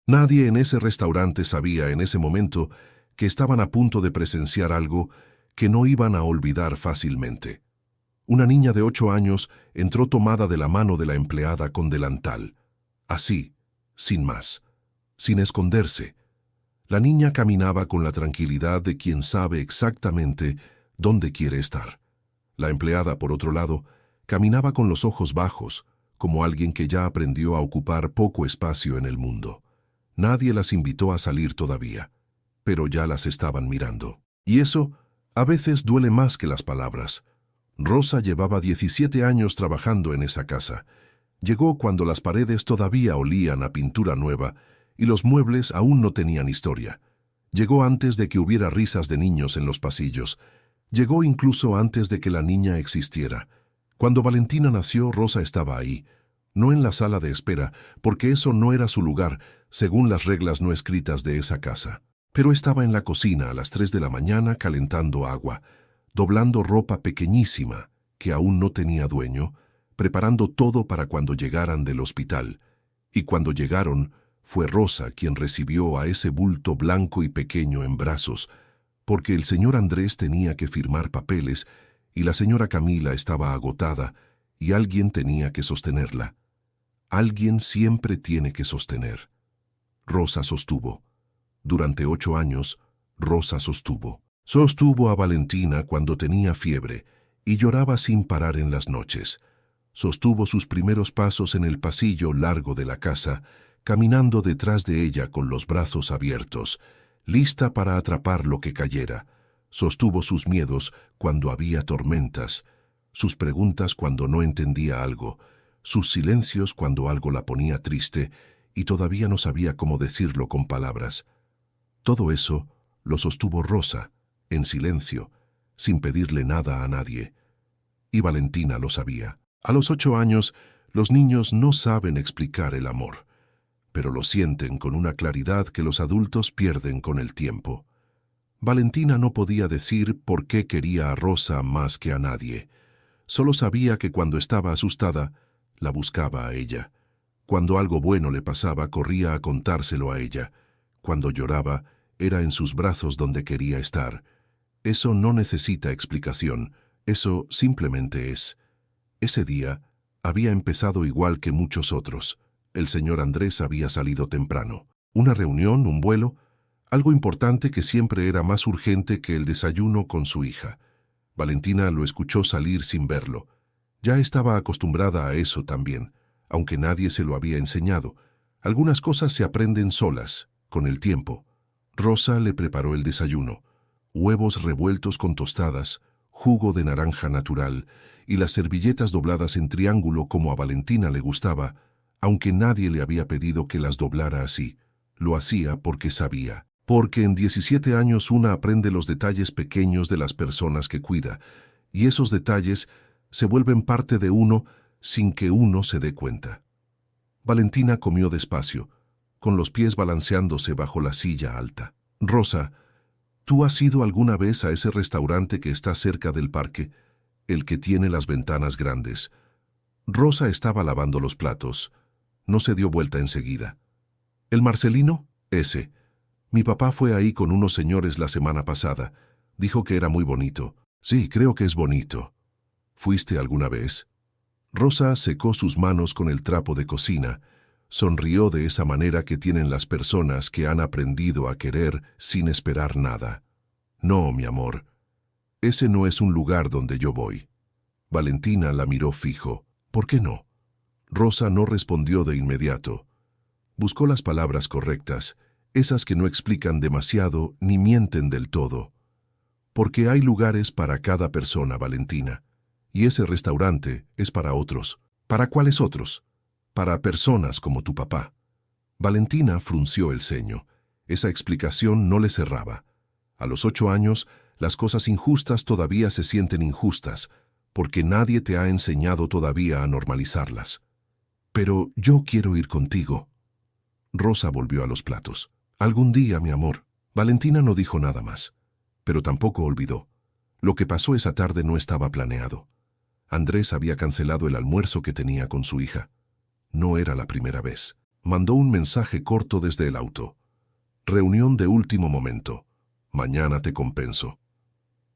Nadie en ese restaurante sabía en ese momento que estaban a punto de presenciar algo que no iban a olvidar fácilmente. Una niña de 8 años entró tomada de la mano de la empleada con delantal. Así, sin más, sin esconderse. La niña caminaba con la tranquilidad de quien sabe exactamente dónde quiere estar. La empleada, por otro lado, caminaba con los ojos bajos, como alguien que ya aprendió a ocupar poco espacio en el mundo. Nadie las invitó a salir todavía, pero ya las estaban mirando. Y eso, a veces, duele más que las palabras. Rosa llevaba 17 años trabajando en esa casa. Llegó cuando las paredes todavía olían a pintura nueva y los muebles aún no tenían historia. Llegó antes de que hubiera risas de niños en los pasillos. Llegó incluso antes de que la niña existiera. Cuando Valentina nació, Rosa estaba ahí, no en la sala de espera, porque eso no era su lugar, según las reglas no escritas de esa casa. Pero estaba en la cocina a las 3 de la mañana calentando agua, doblando ropa pequeñísima, que aún no tenía dueño, preparando todo para cuando llegaran del hospital. Y cuando llegaron, fue Rosa quien recibió a ese bulto blanco y pequeño en brazos, porque el señor Andrés tenía que firmar papeles y la señora Camila estaba agotada y alguien tenía que sostenerla. Alguien siempre tiene que sostener. Rosa sostuvo. Durante 8 años, Rosa sostuvo. Sostuvo a Valentina cuando tenía fiebre y lloraba sin parar en las noches. Sostuvo sus primeros pasos en el pasillo largo de la casa, caminando detrás de ella con los brazos abiertos, lista para atrapar lo que cayera. Sostuvo sus miedos cuando había tormentas, sus preguntas cuando no entendía algo, sus silencios cuando algo la ponía triste y todavía no sabía cómo decirlo con palabras. Todo eso lo sostuvo Rosa, en silencio, sin pedirle nada a nadie. Y Valentina lo sabía. A los 8 años, los niños no saben explicar el amor, pero lo sienten con una claridad que los adultos pierden con el tiempo. Valentina no podía decir por qué quería a Rosa más que a nadie. Solo sabía que cuando estaba asustada, la buscaba a ella. Cuando algo bueno le pasaba, corría a contárselo a ella. Cuando lloraba, era en sus brazos donde quería estar. Eso no necesita explicación, eso simplemente es. Ese día había empezado igual que muchos otros. El señor Andrés había salido temprano. Una reunión, un vuelo, algo importante que siempre era más urgente que el desayuno con su hija. Valentina lo escuchó salir sin verlo. Ya estaba acostumbrada a eso también, aunque nadie se lo había enseñado. Algunas cosas se aprenden solas, con el tiempo. Rosa le preparó el desayuno. Huevos revueltos con tostadas, jugo de naranja natural y las servilletas dobladas en triángulo como a Valentina le gustaba, aunque nadie le había pedido que las doblara así. Lo hacía porque sabía. Porque en 17 años una aprende los detalles pequeños de las personas que cuida, y esos detalles se vuelven parte de uno sin que uno se dé cuenta. Valentina comió despacio, con los pies balanceándose bajo la silla alta. Rosa, ¿tú has ido alguna vez a ese restaurante que está cerca del parque, el que tiene las ventanas grandes? Rosa estaba lavando los platos. No se dio vuelta enseguida. ¿El Marcelino? Ese. Mi papá fue ahí con unos señores la semana pasada. Dijo que era muy bonito. Sí, creo que es bonito. ¿Fuiste alguna vez? Rosa secó sus manos con el trapo de cocina. Sonrió de esa manera que tienen las personas que han aprendido a querer sin esperar nada. No, mi amor. Ese no es un lugar donde yo voy. Valentina la miró fijo. ¿Por qué no? Rosa no respondió de inmediato. Buscó las palabras correctas, esas que no explican demasiado ni mienten del todo. Porque hay lugares para cada persona, Valentina. Y ese restaurante es para otros. ¿Para cuáles otros? Para personas como tu papá. Valentina frunció el ceño. Esa explicación no le cerraba. A los 8 años, las cosas injustas todavía se sienten injustas, porque nadie te ha enseñado todavía a normalizarlas. Pero yo quiero ir contigo. Rosa volvió a los platos. Algún día, mi amor. Valentina no dijo nada más, pero tampoco olvidó. Lo que pasó esa tarde no estaba planeado. Andrés había cancelado el almuerzo que tenía con su hija. No era la primera vez. Mandó un mensaje corto desde el auto. Reunión de último momento. Mañana te compenso.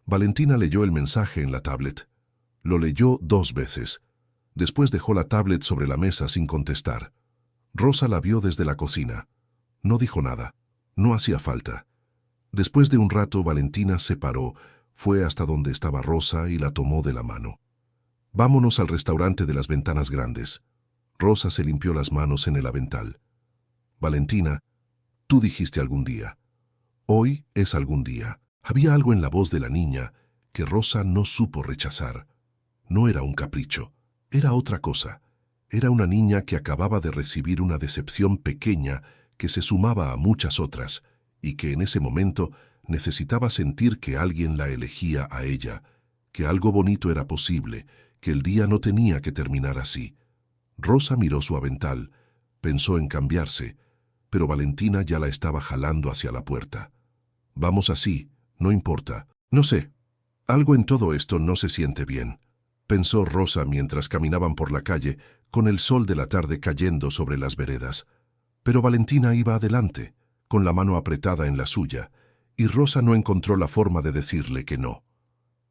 Valentina leyó el mensaje en la tablet. Lo leyó 2 veces. Después dejó la tablet sobre la mesa sin contestar. Rosa la vio desde la cocina. No dijo nada. No hacía falta. Después de un rato, Valentina se paró, fue hasta donde estaba Rosa y la tomó de la mano. Vámonos al restaurante de las ventanas grandes. Rosa se limpió las manos en el avental. Valentina, tú dijiste algún día. Hoy es algún día. Había algo en la voz de la niña que Rosa no supo rechazar. No era un capricho, era otra cosa. Era una niña que acababa de recibir una decepción pequeña que se sumaba a muchas otras y que en ese momento necesitaba sentir que alguien la elegía a ella, que algo bonito era posible, que el día no tenía que terminar así. Rosa miró su avental, pensó en cambiarse, pero Valentina ya la estaba jalando hacia la puerta. Vamos así, no importa. No sé, algo en todo esto no se siente bien, pensó Rosa mientras caminaban por la calle, con el sol de la tarde cayendo sobre las veredas. Pero Valentina iba adelante, con la mano apretada en la suya, y Rosa no encontró la forma de decirle que no.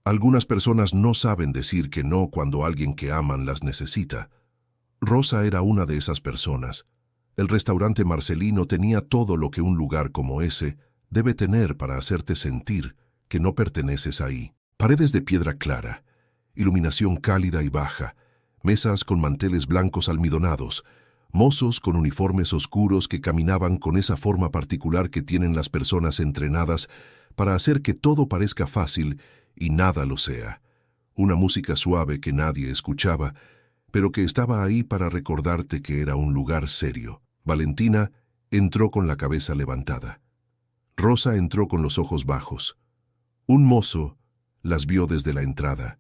Algunas personas no saben decir que no cuando alguien que aman las necesita. Rosa era una de esas personas. El restaurante Marcelino tenía todo lo que un lugar como ese debe tener para hacerte sentir que no perteneces ahí. Paredes de piedra clara, iluminación cálida y baja, mesas con manteles blancos almidonados, mozos con uniformes oscuros que caminaban con esa forma particular que tienen las personas entrenadas para hacer que todo parezca fácil y nada lo sea. Una música suave que nadie escuchaba, pero que estaba ahí para recordarte que era un lugar serio. Valentina entró con la cabeza levantada. Rosa entró con los ojos bajos. Un mozo las vio desde la entrada.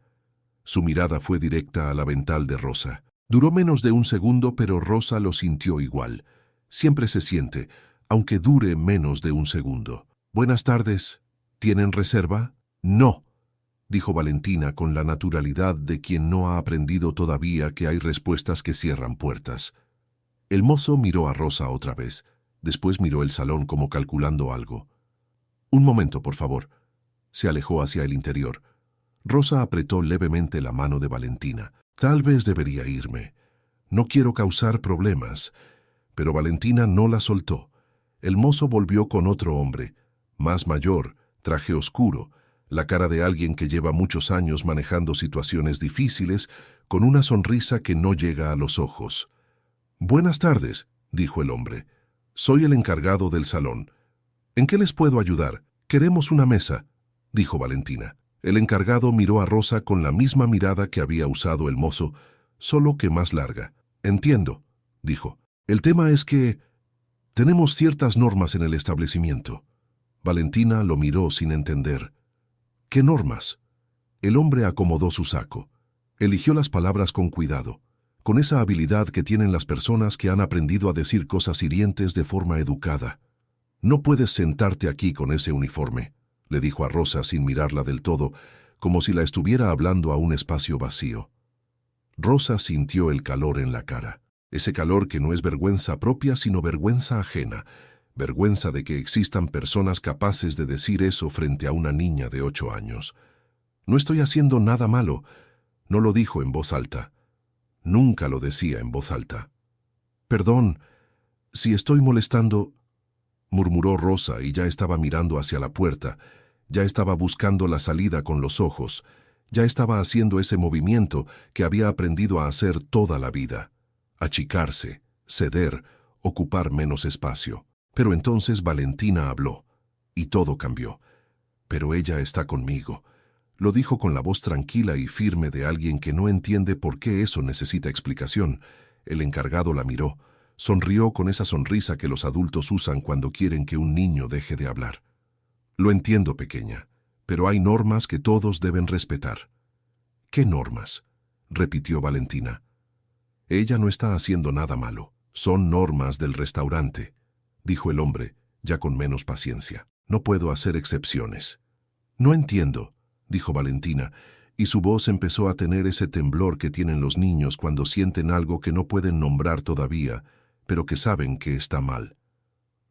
Su mirada fue directa al avental de Rosa. Duró menos de un segundo, pero Rosa lo sintió igual. Siempre se siente, aunque dure menos de un segundo. Buenas tardes. ¿Tienen reserva? No, dijo Valentina con la naturalidad de quien no ha aprendido todavía que hay respuestas que cierran puertas. El mozo miró a Rosa otra vez. Después miró el salón como calculando algo. Un momento, por favor. Se alejó hacia el interior. Rosa apretó levemente la mano de Valentina. Tal vez debería irme. No quiero causar problemas. Pero Valentina no la soltó. El mozo volvió con otro hombre, más mayor, traje oscuro, la cara de alguien que lleva muchos años manejando situaciones difíciles, con una sonrisa que no llega a los ojos. Buenas tardes, dijo el hombre. Soy el encargado del salón. ¿En qué les puedo ayudar? Queremos una mesa, dijo Valentina. El encargado miró a Rosa con la misma mirada que había usado el mozo, solo que más larga. Entiendo, dijo. El tema es que tenemos ciertas normas en el establecimiento. Valentina lo miró sin entender. ¿Qué normas? El hombre acomodó su saco. Eligió las palabras con cuidado, con esa habilidad que tienen las personas que han aprendido a decir cosas hirientes de forma educada. No puedes sentarte aquí con ese uniforme, le dijo a Rosa sin mirarla del todo, como si la estuviera hablando a un espacio vacío. Rosa sintió el calor en la cara, ese calor que no es vergüenza propia sino vergüenza ajena, vergüenza de que existan personas capaces de decir eso frente a una niña de 8 años. No estoy haciendo nada malo, no lo dijo en voz alta. Nunca lo decía en voz alta. Perdón, si estoy molestando, murmuró Rosa y ya estaba mirando hacia la puerta, ya estaba buscando la salida con los ojos, ya estaba haciendo ese movimiento que había aprendido a hacer toda la vida. Achicarse, ceder, ocupar menos espacio. Pero entonces Valentina habló, y todo cambió. Pero ella está conmigo. Lo dijo con la voz tranquila y firme de alguien que no entiende por qué eso necesita explicación. El encargado la miró, sonrió con esa sonrisa que los adultos usan cuando quieren que un niño deje de hablar. Lo entiendo, pequeña, pero hay normas que todos deben respetar. ¿Qué normas?, repitió Valentina. Ella no está haciendo nada malo. Son normas del restaurante, dijo el hombre, ya con menos paciencia. No puedo hacer excepciones. No entiendo, dijo Valentina, y su voz empezó a tener ese temblor que tienen los niños cuando sienten algo que no pueden nombrar todavía, pero que saben que está mal.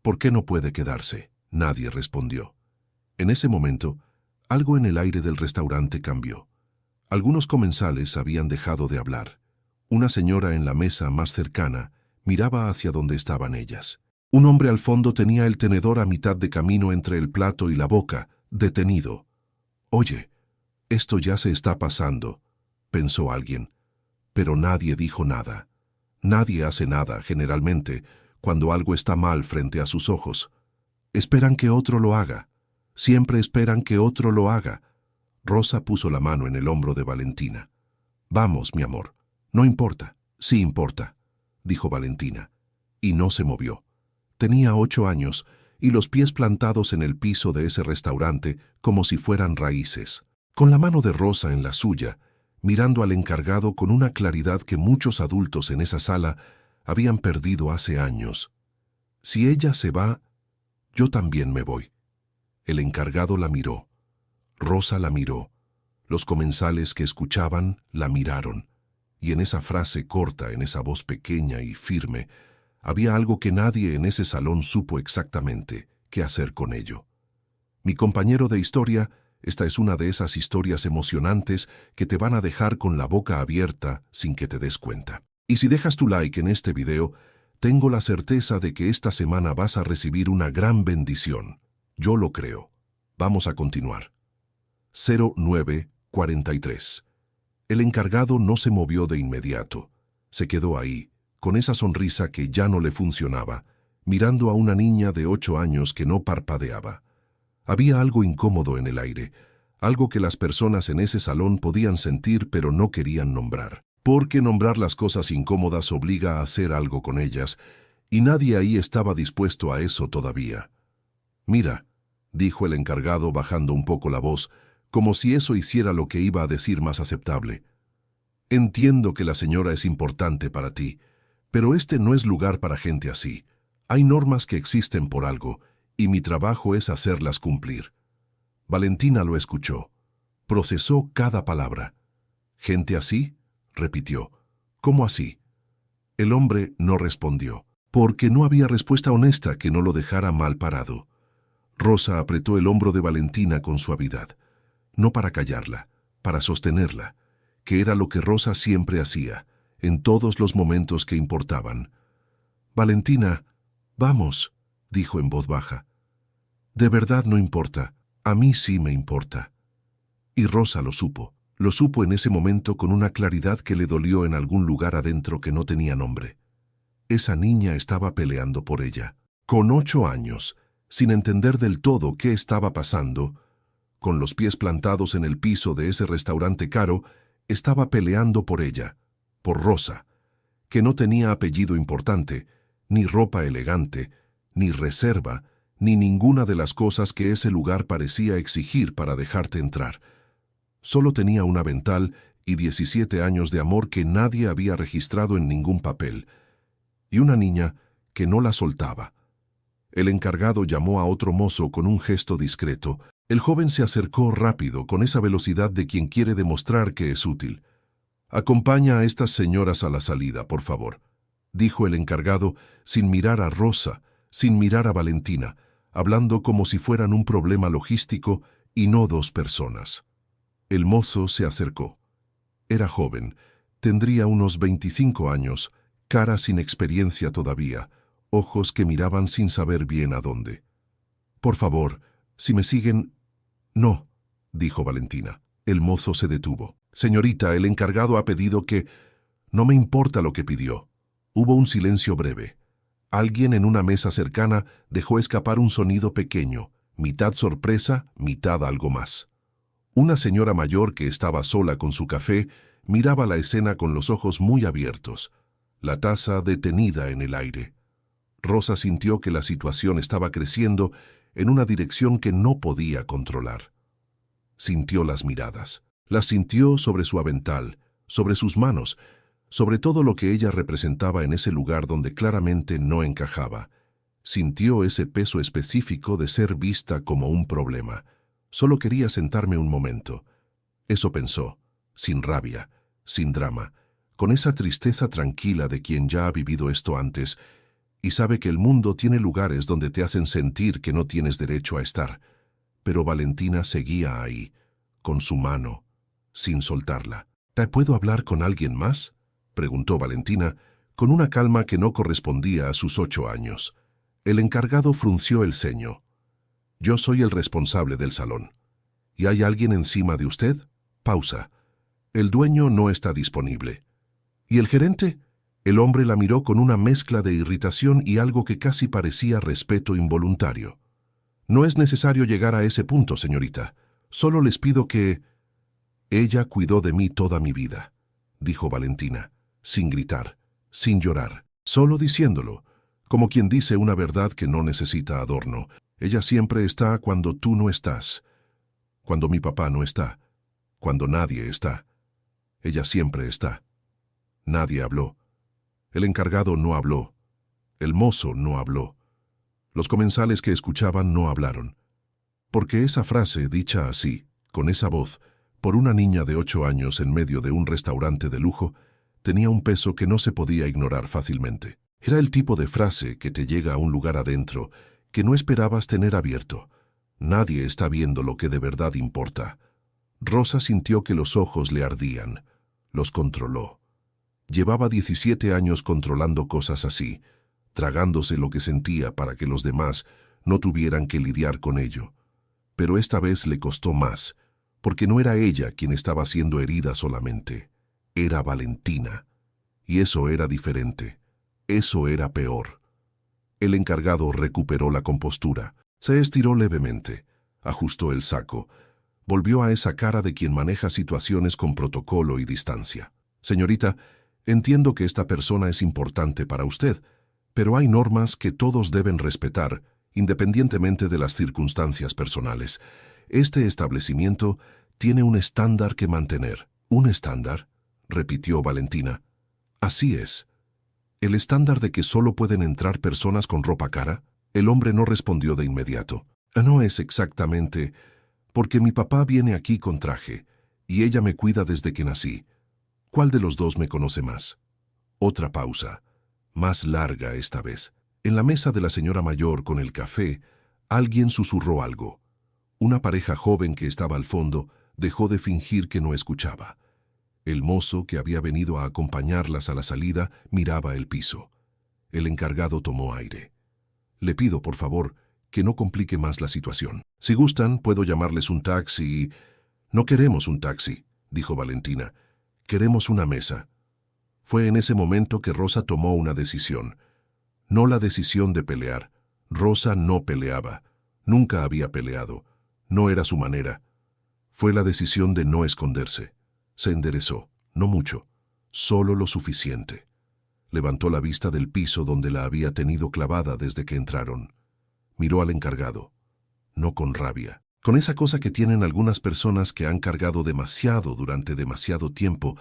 ¿Por qué no puede quedarse? Nadie respondió. En ese momento, algo en el aire del restaurante cambió. Algunos comensales habían dejado de hablar. Una señora en la mesa más cercana miraba hacia donde estaban ellas. Un hombre al fondo tenía el tenedor a mitad de camino entre el plato y la boca, detenido. «Oye, esto ya se está pasando», pensó alguien. Pero nadie dijo nada. Nadie hace nada, generalmente, cuando algo está mal frente a sus ojos. Esperan que otro lo haga. Siempre esperan que otro lo haga. Rosa puso la mano en el hombro de Valentina. «Vamos, mi amor. No importa». «Sí importa», dijo Valentina, y no se movió. Tenía 8 años y los pies plantados en el piso de ese restaurante como si fueran raíces. Con la mano de Rosa en la suya, mirando al encargado con una claridad que muchos adultos en esa sala habían perdido hace años. «Si ella se va, yo también me voy». El encargado la miró. Rosa la miró. Los comensales que escuchaban la miraron. Y en esa frase corta, en esa voz pequeña y firme, había algo que nadie en ese salón supo exactamente qué hacer con ello. Mi compañero de historia, esta es una de esas historias emocionantes que te van a dejar con la boca abierta sin que te des cuenta. Y si dejas tu like en este video, tengo la certeza de que esta semana vas a recibir una gran bendición. Yo lo creo. Vamos a continuar. 0943. El encargado no se movió de inmediato. Se quedó ahí, con esa sonrisa que ya no le funcionaba, mirando a una niña de 8 años que no parpadeaba. Había algo incómodo en el aire, algo que las personas en ese salón podían sentir pero no querían nombrar. Porque nombrar las cosas incómodas obliga a hacer algo con ellas, y nadie ahí estaba dispuesto a eso todavía. «Mira», dijo el encargado bajando un poco la voz, como si eso hiciera lo que iba a decir más aceptable. «Entiendo que la señora es importante para ti, pero este no es lugar para gente así. Hay normas que existen por algo, y mi trabajo es hacerlas cumplir». Valentina lo escuchó. Procesó cada palabra. «¿Gente así?», repitió. «¿Cómo así?». El hombre no respondió, porque no había respuesta honesta que no lo dejara mal parado. Rosa apretó el hombro de Valentina con suavidad. No para callarla, para sostenerla, que era lo que Rosa siempre hacía, en todos los momentos que importaban. «Valentina, vamos», dijo en voz baja. «De verdad no importa, a mí sí me importa». Y Rosa lo supo en ese momento con una claridad que le dolió en algún lugar adentro que no tenía nombre. Esa niña estaba peleando por ella. Con 8 años, sin entender del todo qué estaba pasando, con los pies plantados en el piso de ese restaurante caro, estaba peleando por ella, por Rosa, que no tenía apellido importante, ni ropa elegante, ni reserva, ni ninguna de las cosas que ese lugar parecía exigir para dejarte entrar. Solo tenía un avental y 17 años de amor que nadie había registrado en ningún papel, y una niña que no la soltaba. El encargado llamó a otro mozo con un gesto discreto. El joven se acercó rápido, con esa velocidad de quien quiere demostrar que es útil. «Acompaña a estas señoras a la salida, por favor», dijo el encargado, sin mirar a Rosa, sin mirar a Valentina, hablando como si fueran un problema logístico y no 2 personas. El mozo se acercó. Era joven, tendría unos 25 años, cara sin experiencia todavía, ojos que miraban sin saber bien a dónde. «Por favor, si me siguen...». «No», dijo Valentina. El mozo se detuvo. «Señorita, el encargado ha pedido que...». «No me importa lo que pidió». Hubo un silencio breve. Alguien en una mesa cercana dejó escapar un sonido pequeño, mitad sorpresa, mitad algo más. Una señora mayor que estaba sola con su café miraba la escena con los ojos muy abiertos, la taza detenida en el aire. Rosa sintió que la situación estaba creciendo en una dirección que no podía controlar. Sintió las miradas. Las sintió sobre su avental, sobre sus manos, sobre todo lo que ella representaba en ese lugar donde claramente no encajaba. Sintió ese peso específico de ser vista como un problema. «Solo quería sentarme un momento». Eso pensó, sin rabia, sin drama, con esa tristeza tranquila de quien ya ha vivido esto antes y sabe que el mundo tiene lugares donde te hacen sentir que no tienes derecho a estar. Pero Valentina seguía ahí, con su mano, sin soltarla. ¿Te puedo hablar con alguien más?, preguntó Valentina, con una calma que no correspondía a sus 8 años. El encargado frunció el ceño. Yo soy el responsable del salón. ¿Y hay alguien encima de usted? Pausa. El dueño no está disponible. ¿Y el gerente? El hombre la miró con una mezcla de irritación y algo que casi parecía respeto involuntario. No es necesario llegar a ese punto, señorita. Solo les pido que... Ella cuidó de mí toda mi vida, dijo Valentina, sin gritar, sin llorar, solo diciéndolo, como quien dice una verdad que no necesita adorno. Ella siempre está cuando tú no estás, cuando mi papá no está, cuando nadie está. Ella siempre está. Nadie habló. El encargado no habló. El mozo no habló. Los comensales que escuchaban no hablaron. Porque esa frase, dicha así, con esa voz, por una niña de 8 años en medio de un restaurante de lujo, tenía un peso que no se podía ignorar fácilmente. Era el tipo de frase que te llega a un lugar adentro que no esperabas tener abierto. Nadie está viendo lo que de verdad importa. Rosa sintió que los ojos le ardían. Los controló. Llevaba 17 años controlando cosas así, tragándose lo que sentía para que los demás no tuvieran que lidiar con ello. Pero esta vez le costó más, porque no era ella quien estaba siendo herida solamente. Era Valentina. Y eso era diferente. Eso era peor. El encargado recuperó la compostura. Se estiró levemente, ajustó el saco, volvió a esa cara de quien maneja situaciones con protocolo y distancia. Señorita, entiendo que esta persona es importante para usted, pero hay normas que todos deben respetar, independientemente de las circunstancias personales. Este establecimiento tiene un estándar que mantener. ¿Un estándar?, repitió Valentina. Así es. ¿El estándar de que solo pueden entrar personas con ropa cara? El hombre no respondió de inmediato. No es exactamente, porque mi papá viene aquí con traje, y ella me cuida desde que nací. ¿Cuál de los dos me conoce más? Otra pausa, más larga esta vez. En la mesa de la señora mayor con el café, alguien susurró algo. Una pareja joven que estaba al fondo dejó de fingir que no escuchaba. El mozo, que había venido a acompañarlas a la salida, miraba el piso. El encargado tomó aire. Le pido, por favor, que no complique más la situación. Si gustan, puedo llamarles un taxi. No queremos un taxi, dijo Valentina. Queremos una mesa. Fue en ese momento que Rosa tomó una decisión. No la decisión de pelear. Rosa no peleaba. Nunca había peleado. No era su manera. Fue la decisión de no esconderse. Se enderezó, no mucho, solo lo suficiente. Levantó la vista del piso donde la había tenido clavada desde que entraron. Miró al encargado, no con rabia, con esa cosa que tienen algunas personas que han cargado demasiado durante demasiado tiempo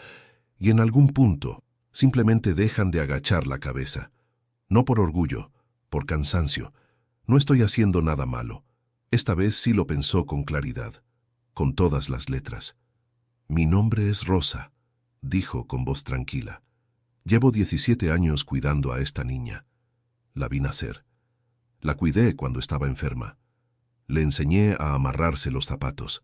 y en algún punto simplemente dejan de agachar la cabeza. No por orgullo, por cansancio. No estoy haciendo nada malo. Esta vez sí lo pensó con claridad, con todas las letras. Mi nombre es Rosa, dijo con voz tranquila. Llevo 17 años cuidando a esta niña. La vi nacer. La cuidé cuando estaba enferma. Le enseñé a amarrarse los zapatos.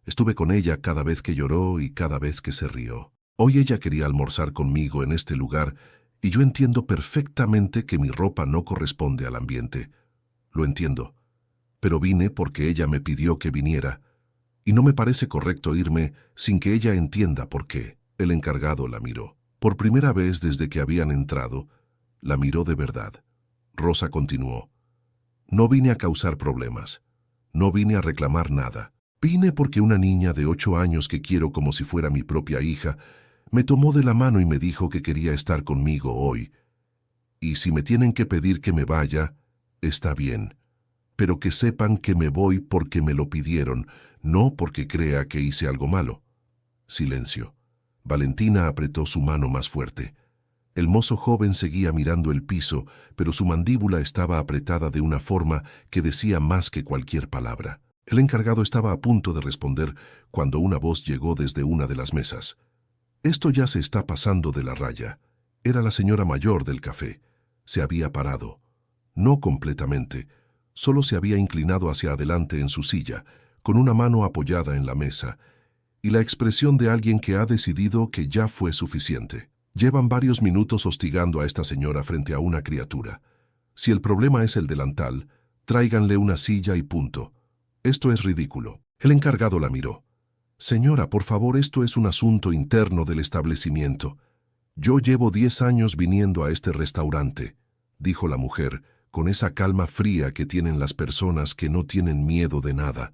Estuve con ella cada vez que lloró y cada vez que se rió. Hoy ella quería almorzar conmigo en este lugar y yo entiendo perfectamente que mi ropa no corresponde al ambiente. Lo entiendo. Pero vine porque ella me pidió que viniera. Y no me parece correcto irme sin que ella entienda por qué. El encargado la miró. Por primera vez desde que habían entrado, la miró de verdad. Rosa continuó. No vine a causar problemas. No vine a reclamar nada. Vine porque una niña de 8 años que quiero como si fuera mi propia hija, me tomó de la mano y me dijo que quería estar conmigo hoy. Y si me tienen que pedir que me vaya, está bien. Pero que sepan que me voy porque me lo pidieron, no porque crea que hice algo malo. Silencio. Valentina apretó su mano más fuerte. El mozo joven seguía mirando el piso, pero su mandíbula estaba apretada de una forma que decía más que cualquier palabra. El encargado estaba a punto de responder cuando una voz llegó desde una de las mesas. Esto ya se está pasando de la raya. Era la señora mayor del café. Se había parado. No completamente, solo se había inclinado hacia adelante en su silla, con una mano apoyada en la mesa, y la expresión de alguien que ha decidido que ya fue suficiente. Llevan varios minutos hostigando a esta señora frente a una criatura. Si el problema es el delantal, tráiganle una silla y punto. Esto es ridículo. El encargado la miró. Señora, por favor, esto es un asunto interno del establecimiento. Yo llevo 10 años viniendo a este restaurante, dijo la mujer, con esa calma fría que tienen las personas que no tienen miedo de nada.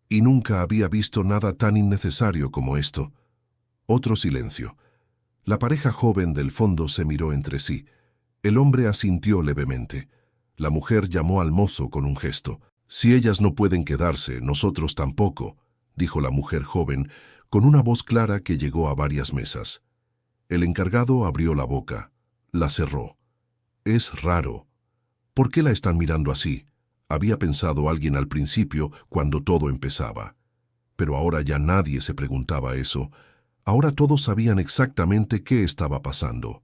Y nunca había visto nada tan innecesario como esto. Otro silencio. La pareja joven del fondo se miró entre sí. El hombre asintió levemente. La mujer llamó al mozo con un gesto. Si ellas no pueden quedarse, nosotros tampoco, dijo la mujer joven, con una voz clara que llegó a varias mesas. El encargado abrió la boca. La cerró. Es raro. ¿Por qué la están mirando así? Había pensado alguien al principio, cuando todo empezaba. Pero ahora ya nadie se preguntaba eso. Ahora todos sabían exactamente qué estaba pasando.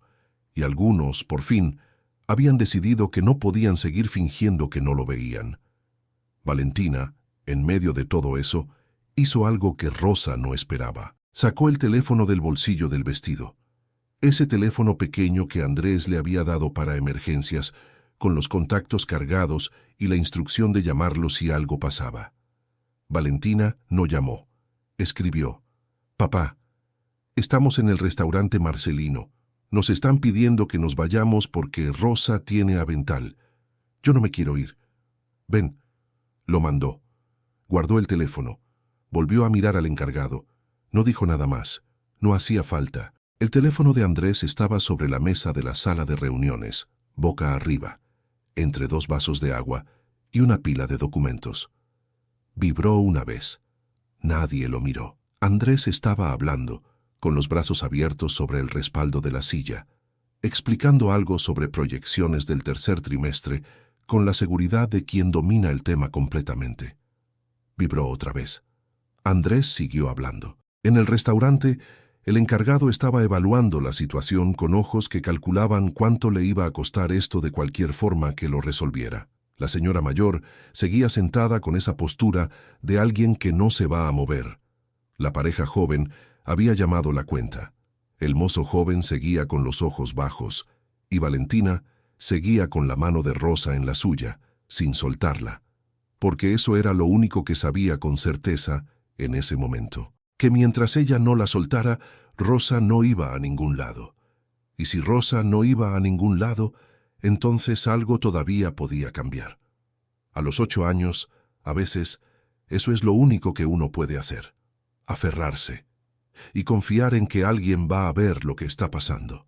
Y algunos, por fin, habían decidido que no podían seguir fingiendo que no lo veían. Valentina, en medio de todo eso, hizo algo que Rosa no esperaba. Sacó el teléfono del bolsillo del vestido. Ese teléfono pequeño que Andrés le había dado para emergencias, con los contactos cargados y la instrucción de llamarlo si algo pasaba. Valentina no llamó. Escribió: «Papá, estamos en el restaurante Marcelino. Nos están pidiendo que nos vayamos porque Rosa tiene avental. Yo no me quiero ir. Ven». Lo mandó. Guardó el teléfono. Volvió a mirar al encargado. No dijo nada más. No hacía falta. El teléfono de Andrés estaba sobre la mesa de la sala de reuniones, boca arriba, entre 2 vasos de agua y una pila de documentos. Vibró una vez. Nadie lo miró. Andrés estaba hablando, con los brazos abiertos sobre el respaldo de la silla, explicando algo sobre proyecciones del tercer trimestre con la seguridad de quien domina el tema completamente. Vibró otra vez. Andrés siguió hablando. En el restaurante, el encargado estaba evaluando la situación con ojos que calculaban cuánto le iba a costar esto de cualquier forma que lo resolviera. La señora mayor seguía sentada con esa postura de alguien que no se va a mover. La pareja joven había llamado la cuenta. El mozo joven seguía con los ojos bajos, y Valentina seguía con la mano de Rosa en la suya, sin soltarla, porque eso era lo único que sabía con certeza en ese momento. Que mientras ella no la soltara, Rosa no iba a ningún lado. Y si Rosa no iba a ningún lado, entonces algo todavía podía cambiar. A los 8 años, a veces, eso es lo único que uno puede hacer: aferrarse y confiar en que alguien va a ver lo que está pasando.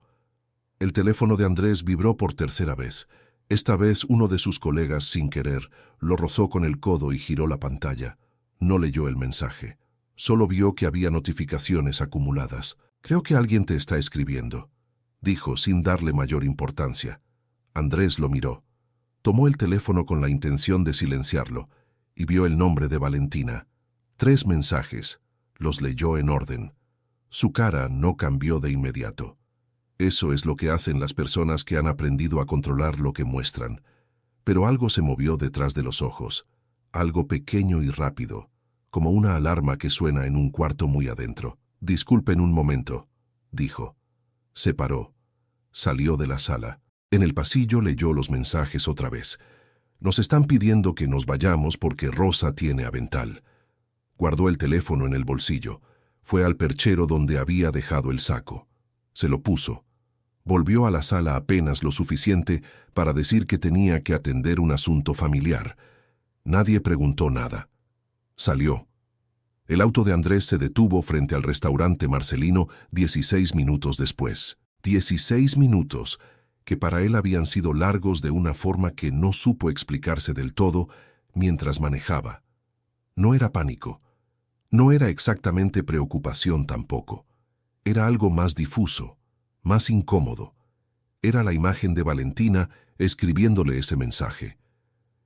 El teléfono de Andrés vibró por tercera vez. Esta vez uno de sus colegas, sin querer, lo rozó con el codo y giró la pantalla. No leyó el mensaje. Solo vio que había notificaciones acumuladas. «Creo que alguien te está escribiendo», dijo sin darle mayor importancia. Andrés lo miró. Tomó el teléfono con la intención de silenciarlo y vio el nombre de Valentina. 3 mensajes. Los leyó en orden. Su cara no cambió de inmediato. Eso es lo que hacen las personas que han aprendido a controlar lo que muestran. Pero algo se movió detrás de los ojos. Algo pequeño y rápido, como una alarma que suena en un cuarto muy adentro. «Disculpen un momento», dijo. Se paró. Salió de la sala. En el pasillo leyó los mensajes otra vez. «Nos están pidiendo que nos vayamos porque Rosa tiene avental». Guardó el teléfono en el bolsillo. Fue al perchero donde había dejado el saco. Se lo puso. Volvió a la sala apenas lo suficiente para decir que tenía que atender un asunto familiar. Nadie preguntó nada. Salió. El auto de Andrés se detuvo frente al restaurante Marcelino 16 minutos después. 16 minutos, que para él habían sido largos de una forma que no supo explicarse del todo mientras manejaba. No era pánico. No era exactamente preocupación tampoco. Era algo más difuso, más incómodo. Era la imagen de Valentina escribiéndole ese mensaje.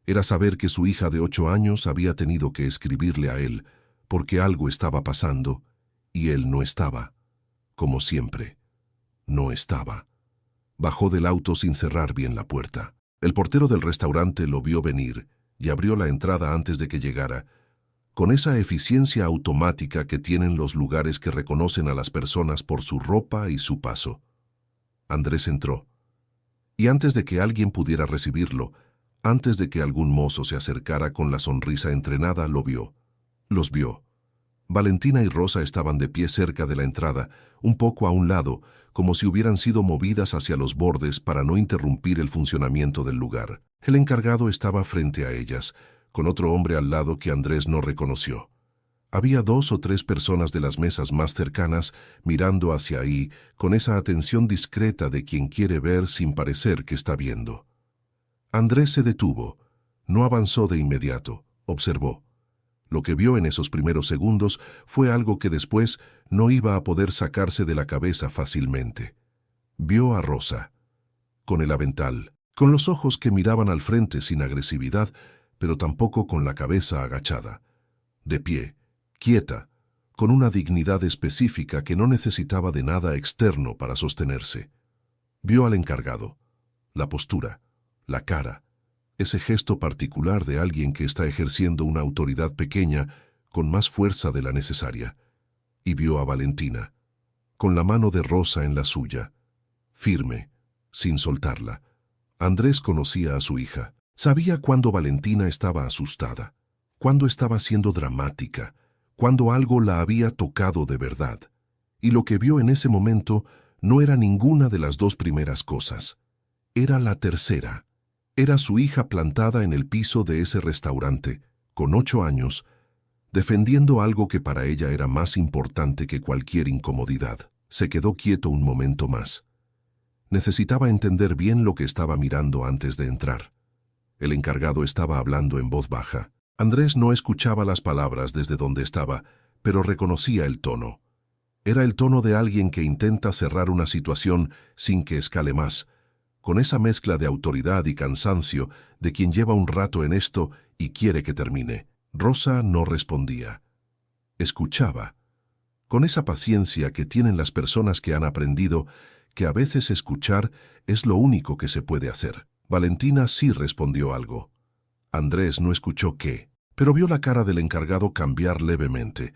Era saber que su hija de 8 años había tenido que escribirle a él porque algo estaba pasando y él no estaba. Como siempre, no estaba. Bajó del auto sin cerrar bien la puerta. El portero del restaurante lo vio venir y abrió la entrada antes de que llegara, con esa eficiencia automática que tienen los lugares que reconocen a las personas por su ropa y su paso. Andrés entró, y antes de que alguien pudiera recibirlo, antes de que algún mozo se acercara con la sonrisa entrenada, lo vio. Los vio. Valentina y Rosa estaban de pie cerca de la entrada, un poco a un lado, como si hubieran sido movidas hacia los bordes para no interrumpir el funcionamiento del lugar. El encargado estaba frente a ellas, con otro hombre al lado que Andrés no reconoció. Había 2 o 3 personas de las mesas más cercanas mirando hacia ahí, con esa atención discreta de quien quiere ver sin parecer que está viendo. Andrés se detuvo. No avanzó de inmediato. Observó. Lo que vio en esos primeros segundos fue algo que después no iba a poder sacarse de la cabeza fácilmente. Vio a Rosa, con el avental, con los ojos que miraban al frente sin agresividad, pero tampoco con la cabeza agachada. De pie, quieta, con una dignidad específica que no necesitaba de nada externo para sostenerse. Vio al encargado, la postura, la cara, ese gesto particular de alguien que está ejerciendo una autoridad pequeña con más fuerza de la necesaria. Y vio a Valentina, con la mano de Rosa en la suya, firme, sin soltarla. Andrés conocía a su hija. Sabía cuándo Valentina estaba asustada, cuándo estaba siendo dramática, cuándo algo la había tocado de verdad. Y lo que vio en ese momento no era ninguna de las 2 primeras cosas. Era la tercera. Era su hija plantada en el piso de ese restaurante, con 8 años, defendiendo algo que para ella era más importante que cualquier incomodidad. Se quedó quieto un momento más. Necesitaba entender bien lo que estaba mirando antes de entrar. El encargado estaba hablando en voz baja. Andrés no escuchaba las palabras desde donde estaba, pero reconocía el tono. Era el tono de alguien que intenta cerrar una situación sin que escale más, con esa mezcla de autoridad y cansancio de quien lleva un rato en esto y quiere que termine. Rosa no respondía. Escuchaba, con esa paciencia que tienen las personas que han aprendido que a veces escuchar es lo único que se puede hacer. Valentina sí respondió algo. Andrés no escuchó qué, pero vio la cara del encargado cambiar levemente,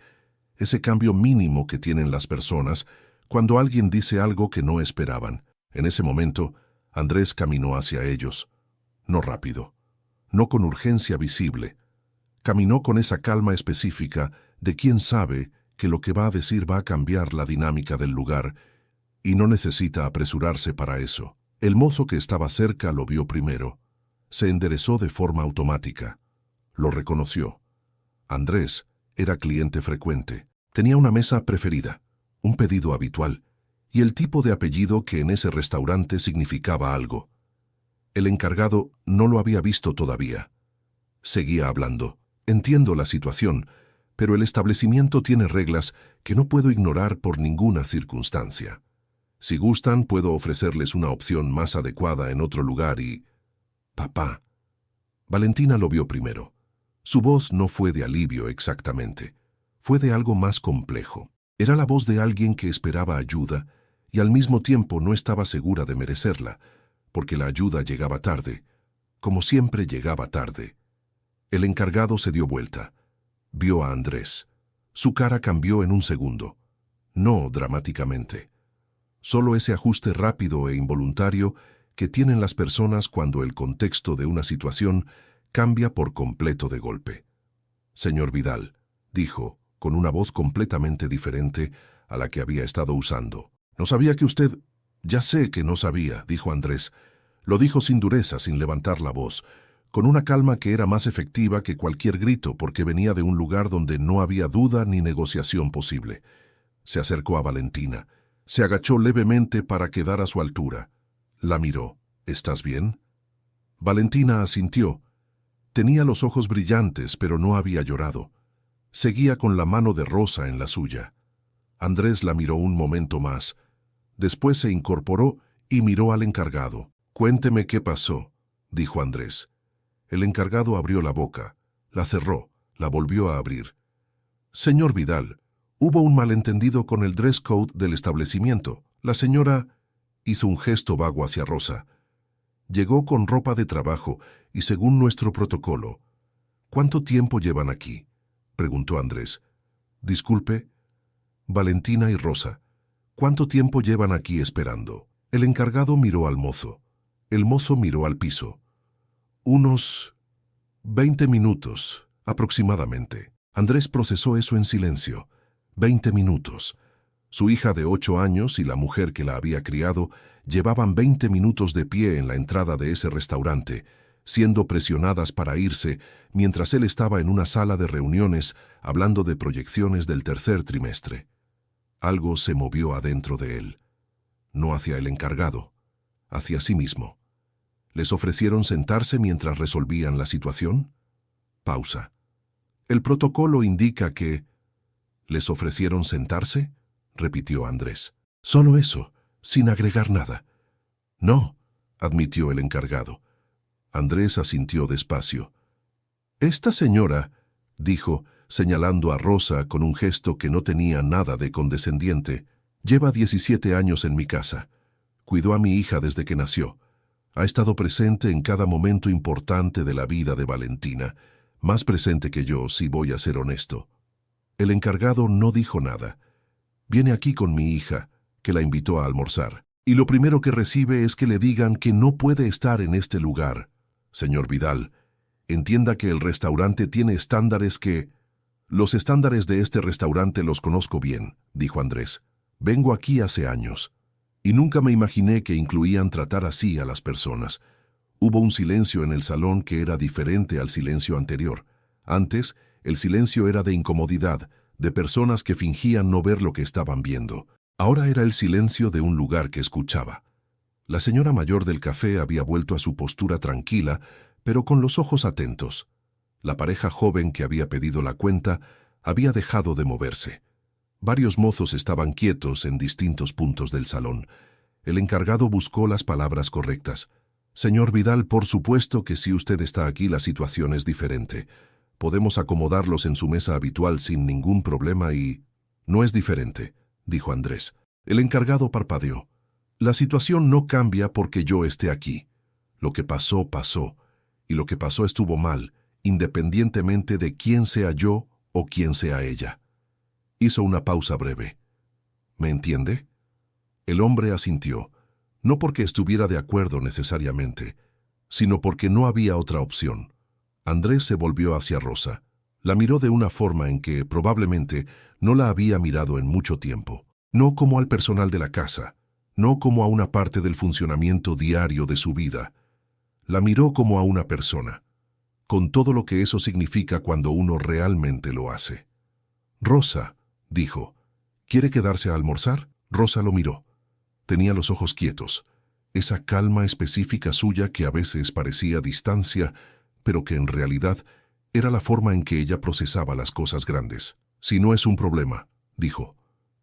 ese cambio mínimo que tienen las personas cuando alguien dice algo que no esperaban. En ese momento, Andrés caminó hacia ellos, no rápido, no con urgencia visible. Caminó con esa calma específica de quien sabe que lo que va a decir va a cambiar la dinámica del lugar y no necesita apresurarse para eso. El mozo que estaba cerca lo vio primero. Se enderezó de forma automática. Lo reconoció. Andrés era cliente frecuente. Tenía una mesa preferida, un pedido habitual, y el tipo de apellido que en ese restaurante significaba algo. El encargado no lo había visto todavía. Seguía hablando. Entiendo la situación, pero el establecimiento tiene reglas que no puedo ignorar por ninguna circunstancia. Si gustan, puedo ofrecerles una opción más adecuada en otro lugar y... Papá. Valentina lo vio primero. Su voz no fue de alivio exactamente. Fue de algo más complejo. Era la voz de alguien que esperaba ayuda y al mismo tiempo no estaba segura de merecerla, porque la ayuda llegaba tarde, como siempre llegaba tarde. El encargado se dio vuelta. Vio a Andrés. Su cara cambió en un segundo. No dramáticamente. Solo ese ajuste rápido e involuntario que tienen las personas cuando el contexto de una situación cambia por completo de golpe. Señor Vidal, dijo, con una voz completamente diferente a la que había estado usando. No sabía que usted... Ya sé que no sabía, dijo Andrés. Lo dijo sin dureza, sin levantar la voz, con una calma que era más efectiva que cualquier grito porque venía de un lugar donde no había duda ni negociación posible. Se acercó a Valentina. Se agachó levemente para quedar a su altura. La miró. ¿Estás bien? Valentina asintió. Tenía los ojos brillantes, pero no había llorado. Seguía con la mano de Rosa en la suya. Andrés la miró un momento más. Después se incorporó y miró al encargado. «Cuénteme qué pasó», dijo Andrés. El encargado abrió la boca, la cerró, la volvió a abrir. «Señor Vidal, hubo un malentendido con el dress code del establecimiento. La señora...» Hizo un gesto vago hacia Rosa. Llegó con ropa de trabajo y según nuestro protocolo. ¿Cuánto tiempo llevan aquí?, preguntó Andrés. Disculpe. Valentina y Rosa, ¿cuánto tiempo llevan aquí esperando? El encargado miró al mozo. El mozo miró al piso. Unos 20 minutos, aproximadamente. Andrés procesó eso en silencio. 20 minutos. Su hija de 8 años y la mujer que la había criado llevaban 20 minutos de pie en la entrada de ese restaurante, siendo presionadas para irse, mientras él estaba en una sala de reuniones hablando de proyecciones del tercer trimestre. Algo se movió adentro de él. No hacia el encargado, hacia sí mismo. ¿Les ofrecieron sentarse mientras resolvían la situación? Pausa. El protocolo indica que... ¿Les ofrecieron sentarse?, repitió Andrés. Solo eso, sin agregar nada. No, admitió el encargado. Andrés asintió despacio. Esta señora, dijo, señalando a Rosa con un gesto que no tenía nada de condescendiente, lleva 17 años en mi casa. Cuidó a mi hija desde que nació. Ha estado presente en cada momento importante de la vida de Valentina, más presente que yo, si voy a ser honesto. El encargado no dijo nada. Viene aquí con mi hija, que la invitó a almorzar, y lo primero que recibe es que le digan que no puede estar en este lugar. Señor Vidal, entienda que el restaurante tiene estándares que... Los estándares de este restaurante los conozco bien, dijo Andrés. Vengo aquí hace años, y nunca me imaginé que incluían tratar así a las personas. Hubo un silencio en el salón que era diferente al silencio anterior. Antes, el silencio era de incomodidad, de personas que fingían no ver lo que estaban viendo. Ahora era el silencio de un lugar que escuchaba. La señora mayor del café había vuelto a su postura tranquila, pero con los ojos atentos. La pareja joven que había pedido la cuenta había dejado de moverse. Varios mozos estaban quietos en distintos puntos del salón. El encargado buscó las palabras correctas. Señor Vidal, por supuesto que si usted está aquí la situación es diferente. Podemos acomodarlos en su mesa habitual sin ningún problema y... No es diferente, dijo Andrés. El encargado parpadeó. La situación no cambia porque yo esté aquí. Lo que pasó, pasó. Y lo que pasó estuvo mal, independientemente de quién sea yo o quién sea ella. Hizo una pausa breve. ¿Me entiende? El hombre asintió, no porque estuviera de acuerdo necesariamente, sino porque no había otra opción. Andrés se volvió hacia Rosa. La miró de una forma en que probablemente no la había mirado en mucho tiempo. No como al personal de la casa, no como a una parte del funcionamiento diario de su vida. La miró como a una persona, con todo lo que eso significa cuando uno realmente lo hace. Rosa, dijo, ¿quiere quedarse a almorzar? Rosa lo miró. Tenía los ojos quietos, esa calma específica suya que a veces parecía distancia, pero que en realidad era la forma en que ella procesaba las cosas grandes. Si no es un problema, dijo.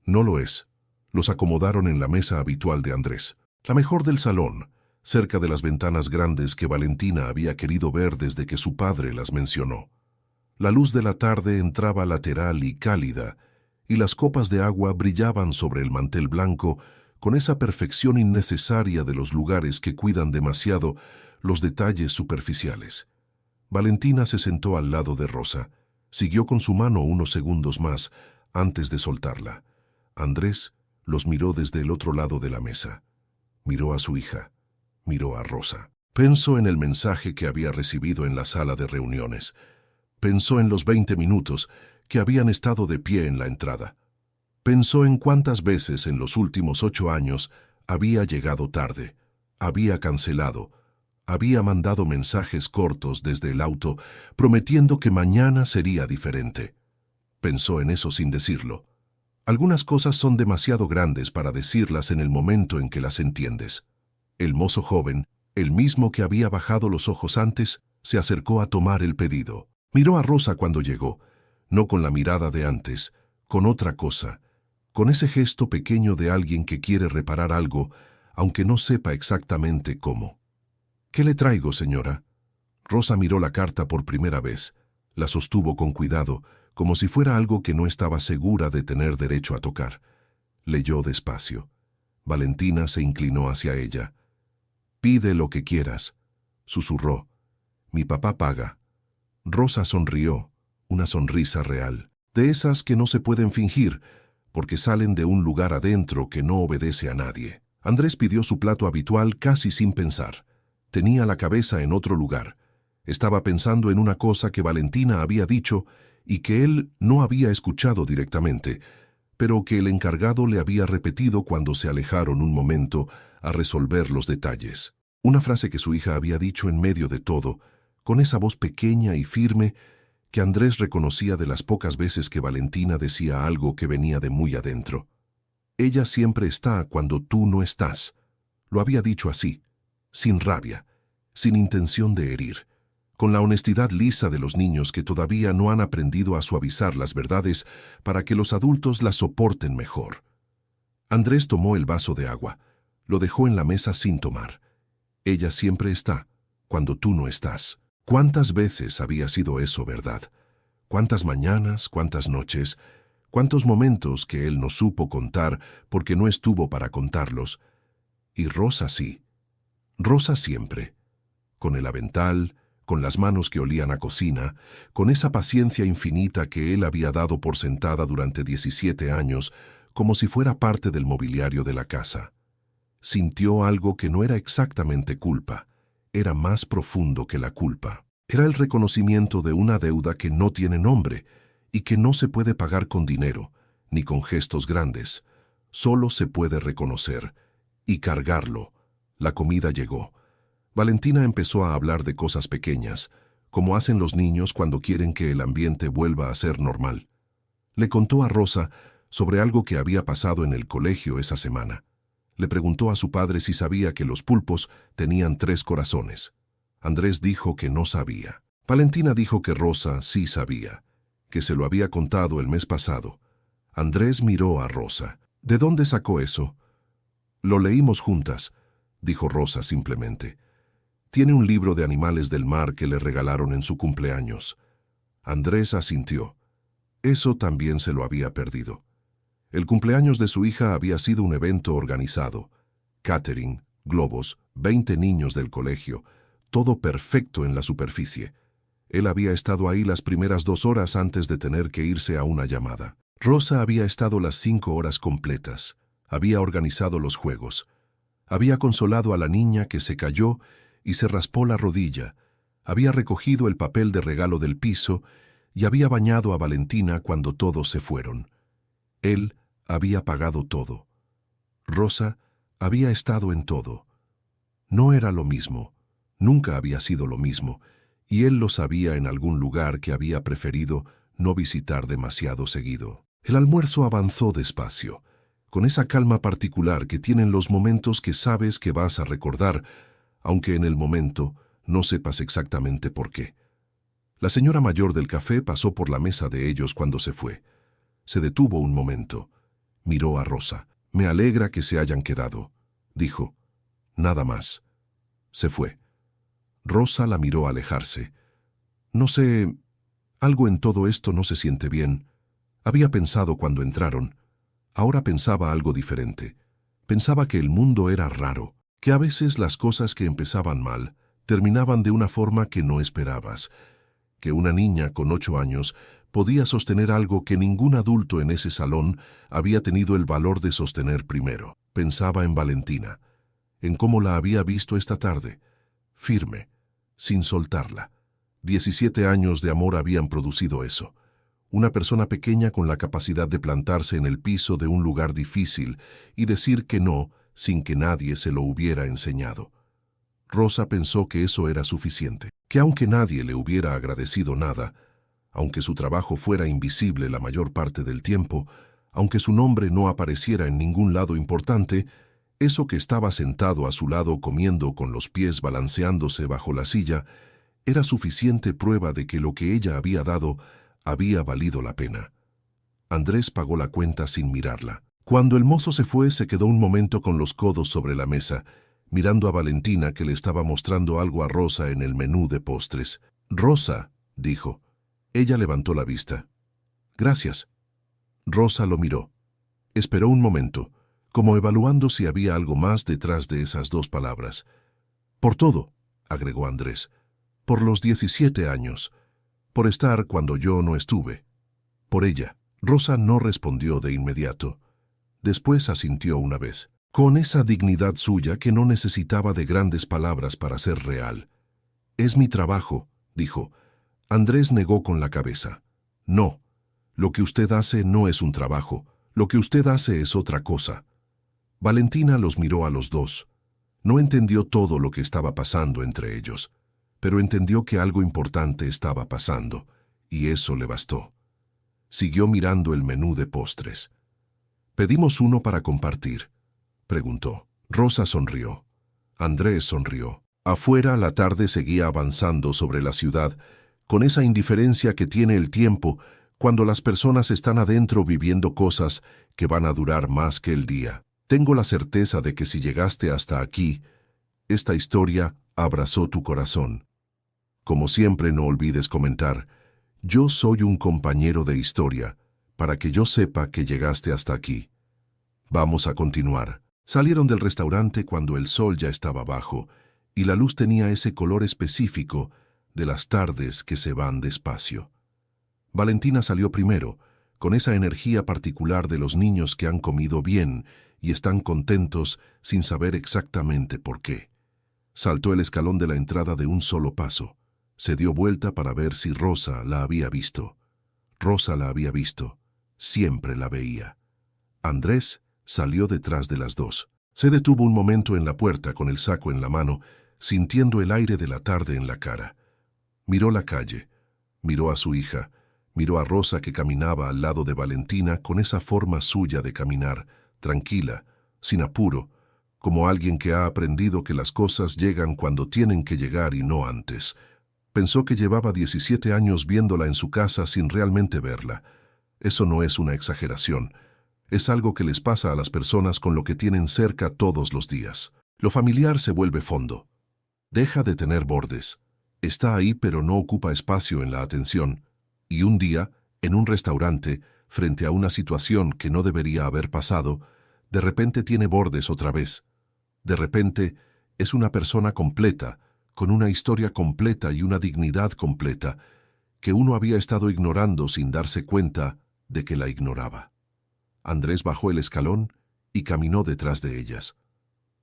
No lo es. Los acomodaron en la mesa habitual de Andrés, la mejor del salón, cerca de las ventanas grandes que Valentina había querido ver desde que su padre las mencionó. La luz de la tarde entraba lateral y cálida, y las copas de agua brillaban sobre el mantel blanco con esa perfección innecesaria de los lugares que cuidan demasiado los detalles superficiales. Valentina se sentó al lado de Rosa. Siguió con su mano unos segundos más antes de soltarla. Andrés los miró desde el otro lado de la mesa. Miró a su hija. Miró a Rosa. Pensó en el mensaje que había recibido en la sala de reuniones. Pensó en los 20 minutos que habían estado de pie en la entrada. Pensó en cuántas veces en los últimos 8 años había llegado tarde, había cancelado, había mandado mensajes cortos desde el auto prometiendo que mañana sería diferente. Pensó en eso sin decirlo. Algunas cosas son demasiado grandes para decirlas en el momento en que las entiendes. El mozo joven, el mismo que había bajado los ojos antes, se acercó a tomar el pedido. Miró a Rosa cuando llegó, no con la mirada de antes, con otra cosa, con ese gesto pequeño de alguien que quiere reparar algo, aunque no sepa exactamente cómo. ¿Qué le traigo, señora? Rosa miró la carta por primera vez. La sostuvo con cuidado, como si fuera algo que no estaba segura de tener derecho a tocar. Leyó despacio. Valentina se inclinó hacia ella. «Pide lo que quieras», susurró. «Mi papá paga». Rosa sonrió, una sonrisa real, de esas que no se pueden fingir, porque salen de un lugar adentro que no obedece a nadie. Andrés pidió su plato habitual casi sin pensar. Tenía la cabeza en otro lugar. Estaba pensando en una cosa que Valentina había dicho y que él no había escuchado directamente, pero que el encargado le había repetido cuando se alejaron un momento a resolver los detalles. Una frase que su hija había dicho en medio de todo, con esa voz pequeña y firme que Andrés reconocía de las pocas veces que Valentina decía algo que venía de muy adentro. «Ella siempre está cuando tú no estás». Lo había dicho así, sin rabia, sin intención de herir, con la honestidad lisa de los niños que todavía no han aprendido a suavizar las verdades para que los adultos las soporten mejor. Andrés tomó el vaso de agua, lo dejó en la mesa sin tomar. «Ella siempre está cuando tú no estás». ¿Cuántas veces había sido eso verdad? ¿Cuántas mañanas, cuántas noches, cuántos momentos que él no supo contar porque no estuvo para contarlos? Y Rosa sí. Rosa siempre. Con el avental, con las manos que olían a cocina, con esa paciencia infinita que él había dado por sentada durante 17 años, como si fuera parte del mobiliario de la casa. Sintió algo que no era exactamente culpa. Era más profundo que la culpa. Era el reconocimiento de una deuda que no tiene nombre y que no se puede pagar con dinero, ni con gestos grandes. Solo se puede reconocer y cargarlo. La comida llegó. Valentina empezó a hablar de cosas pequeñas, como hacen los niños cuando quieren que el ambiente vuelva a ser normal. Le contó a Rosa sobre algo que había pasado en el colegio esa semana. Le preguntó a su padre si sabía que los pulpos tenían 3 corazones. Andrés dijo que no sabía. Valentina dijo que Rosa sí sabía, que se lo había contado el mes pasado. Andrés miró a Rosa. «¿De dónde sacó eso?» «Lo leímos juntas», dijo Rosa simplemente. «Tiene un libro de animales del mar que le regalaron en su cumpleaños». Andrés asintió. Eso también se lo había perdido. El cumpleaños de su hija había sido un evento organizado. Catering, globos, 20 niños del colegio, todo perfecto en la superficie. Él había estado ahí las primeras 2 horas antes de tener que irse a una llamada. Rosa había estado las 5 horas completas. Había organizado los juegos. Había consolado a la niña que se cayó y se raspó la rodilla. Había recogido el papel de regalo del piso y había bañado a Valentina cuando todos se fueron. Él había pagado todo. Rosa había estado en todo. No era lo mismo, nunca había sido lo mismo, y él lo sabía en algún lugar que había preferido no visitar demasiado seguido. El almuerzo avanzó despacio, con esa calma particular que tienen los momentos que sabes que vas a recordar, aunque en el momento no sepas exactamente por qué. La señora mayor del café pasó por la mesa de ellos cuando se fue. Se detuvo un momento. Miró a Rosa. «Me alegra que se hayan quedado», dijo. Nada más. Se fue. Rosa la miró alejarse. «No sé, algo en todo esto no se siente bien. Había pensado cuando entraron. Ahora pensaba algo diferente. Pensaba que el mundo era raro, que a veces las cosas que empezaban mal terminaban de una forma que no esperabas, que una niña con 8 años podía sostener algo que ningún adulto en ese salón había tenido el valor de sostener primero. Pensaba en Valentina, en cómo la había visto esta tarde, firme, sin soltarla. 17 años de amor habían producido eso. Una persona pequeña con la capacidad de plantarse en el piso de un lugar difícil y decir que no sin que nadie se lo hubiera enseñado. Rosa pensó que eso era suficiente, que aunque nadie le hubiera agradecido nada, aunque su trabajo fuera invisible la mayor parte del tiempo, aunque su nombre no apareciera en ningún lado importante, eso que estaba sentado a su lado comiendo con los pies balanceándose bajo la silla, era suficiente prueba de que lo que ella había dado había valido la pena. Andrés pagó la cuenta sin mirarla. Cuando el mozo se fue, se quedó un momento con los codos sobre la mesa, mirando a Valentina que le estaba mostrando algo a Rosa en el menú de postres. «Rosa», dijo. Ella levantó la vista. «Gracias». Rosa lo miró. Esperó un momento, como evaluando si había algo más detrás de esas dos palabras. Por todo, agregó Andrés, por los 17 años, por estar cuando yo no estuve, por ella. Rosa no respondió de inmediato. Después asintió una vez, con esa dignidad suya que no necesitaba de grandes palabras para ser real. Es mi trabajo, dijo. Andrés negó con la cabeza. No, lo que usted hace no es un trabajo, lo que usted hace es otra cosa. Valentina los miró a los dos. No entendió todo lo que estaba pasando entre ellos, pero entendió que algo importante estaba pasando, y eso le bastó. Siguió mirando el menú de postres. «¿Pedimos uno para compartir?», preguntó. Rosa sonrió. Andrés sonrió. Afuera la tarde seguía avanzando sobre la ciudad, con esa indiferencia que tiene el tiempo cuando las personas están adentro viviendo cosas que van a durar más que el día. Tengo la certeza de que si llegaste hasta aquí, esta historia abrazó tu corazón. Como siempre, no olvides comentar, yo soy un compañero de historia, para que yo sepa que llegaste hasta aquí. Vamos a continuar. Salieron del restaurante cuando el sol ya estaba bajo, y la luz tenía ese color específico de las tardes que se van despacio. Valentina salió primero, con esa energía particular de los niños que han comido bien y están contentos sin saber exactamente por qué. Saltó el escalón de la entrada de un solo paso. Se dio vuelta para ver si Rosa la había visto. Rosa la había visto. Siempre la veía. Andrés salió detrás de las dos. Se detuvo un momento en la puerta con el saco en la mano, sintiendo el aire de la tarde en la cara. Miró la calle, miró a su hija, miró a Rosa que caminaba al lado de Valentina con esa forma suya de caminar, tranquila, sin apuro, como alguien que ha aprendido que las cosas llegan cuando tienen que llegar y no antes. Pensó que llevaba 17 años viéndola en su casa sin realmente verla. Eso no es una exageración. Es algo que les pasa a las personas con lo que tienen cerca todos los días. Lo familiar se vuelve fondo. Deja de tener bordes. Está ahí pero no ocupa espacio en la atención. Y un día, en un restaurante, frente a una situación que no debería haber pasado, de repente tiene bordes otra vez. De repente es una persona completa, con una historia completa y una dignidad completa, que uno había estado ignorando sin darse cuenta de que la ignoraba. Andrés bajó el escalón y caminó detrás de ellas.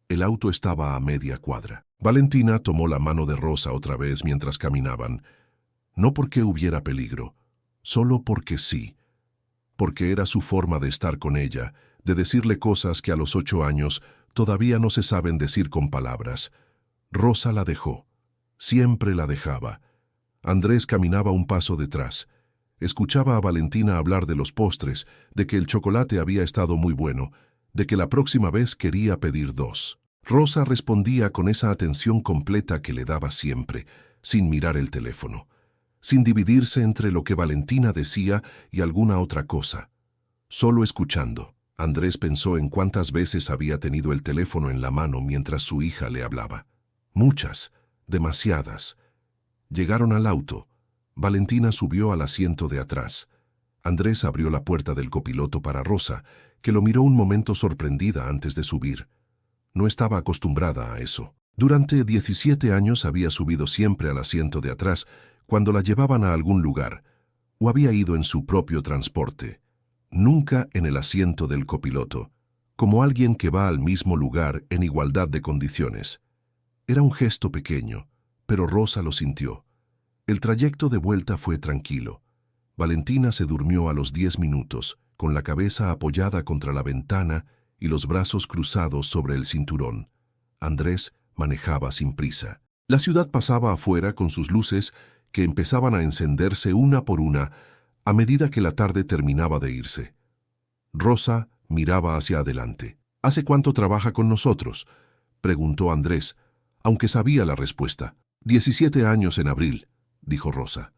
El auto estaba a media cuadra. Valentina tomó la mano de Rosa otra vez mientras caminaban, no porque hubiera peligro, solo porque sí, porque era su forma de estar con ella, de decirle cosas que a los 8 años todavía no se saben decir con palabras. Rosa la dejó. Siempre la dejaba. Andrés caminaba un paso detrás. Escuchaba a Valentina hablar de los postres, de que el chocolate había estado muy bueno, de que la próxima vez quería pedir 2. Rosa respondía con esa atención completa que le daba siempre, sin mirar el teléfono, sin dividirse entre lo que Valentina decía y alguna otra cosa, solo escuchando. Andrés pensó en cuántas veces había tenido el teléfono en la mano mientras su hija le hablaba. Muchas, demasiadas. Llegaron al auto. Valentina subió al asiento de atrás. Andrés abrió la puerta del copiloto para Rosa, que lo miró un momento sorprendida antes de subir. No estaba acostumbrada a eso. Durante 17 años había subido siempre al asiento de atrás cuando la llevaban a algún lugar, o había ido en su propio transporte. Nunca en el asiento del copiloto, como alguien que va al mismo lugar en igualdad de condiciones. Era un gesto pequeño, pero Rosa lo sintió. El trayecto de vuelta fue tranquilo. Valentina se durmió a los 10 minutos, con la cabeza apoyada contra la ventana y los brazos cruzados sobre el cinturón. Andrés manejaba sin prisa. La ciudad pasaba afuera con sus luces que empezaban a encenderse una por una a medida que la tarde terminaba de irse. Rosa miraba hacia adelante. ¿Hace cuánto trabaja con nosotros?, preguntó Andrés, aunque sabía la respuesta. 17 años en abril, dijo Rosa.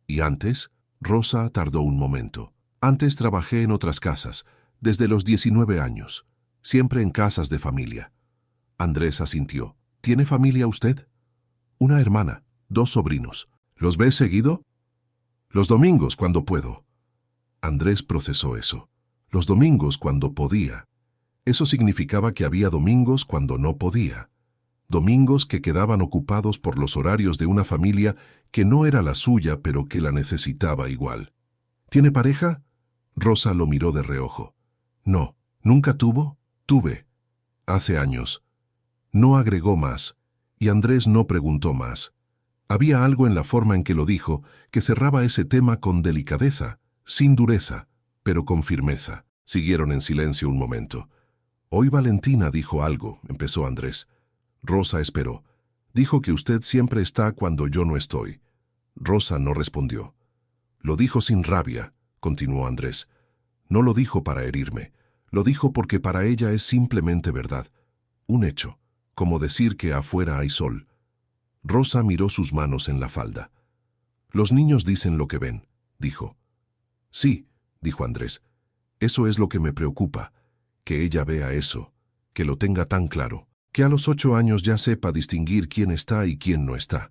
¿Y antes? Rosa tardó un momento. Antes trabajé en otras casas, desde los 19 años, siempre en casas de familia. Andrés asintió. ¿Tiene familia usted? Una hermana, 2 sobrinos. ¿Los ves seguido? Los domingos cuando puedo. Andrés procesó eso. Los domingos cuando podía. Eso significaba que había domingos cuando no podía. Domingos que quedaban ocupados por los horarios de una familia que no era la suya, pero que la necesitaba igual. ¿Tiene pareja? Rosa lo miró de reojo. No. ¿Nunca tuvo? Tuve. Hace años. No agregó más, y Andrés no preguntó más. Había algo en la forma en que lo dijo que cerraba ese tema con delicadeza, sin dureza, pero con firmeza. Siguieron en silencio un momento. Hoy Valentina dijo algo, empezó Andrés. Rosa esperó. Dijo que usted siempre está cuando yo no estoy. Rosa no respondió. Lo dijo sin rabia, continuó Andrés. No lo dijo para herirme. Lo dijo porque para ella es simplemente verdad. Un hecho, como decir que afuera hay sol. Rosa miró sus manos en la falda. Los niños dicen lo que ven, dijo. Sí, dijo Andrés. Eso es lo que me preocupa, que ella vea eso, que lo tenga tan claro, que a los 8 años ya sepa distinguir quién está y quién no está.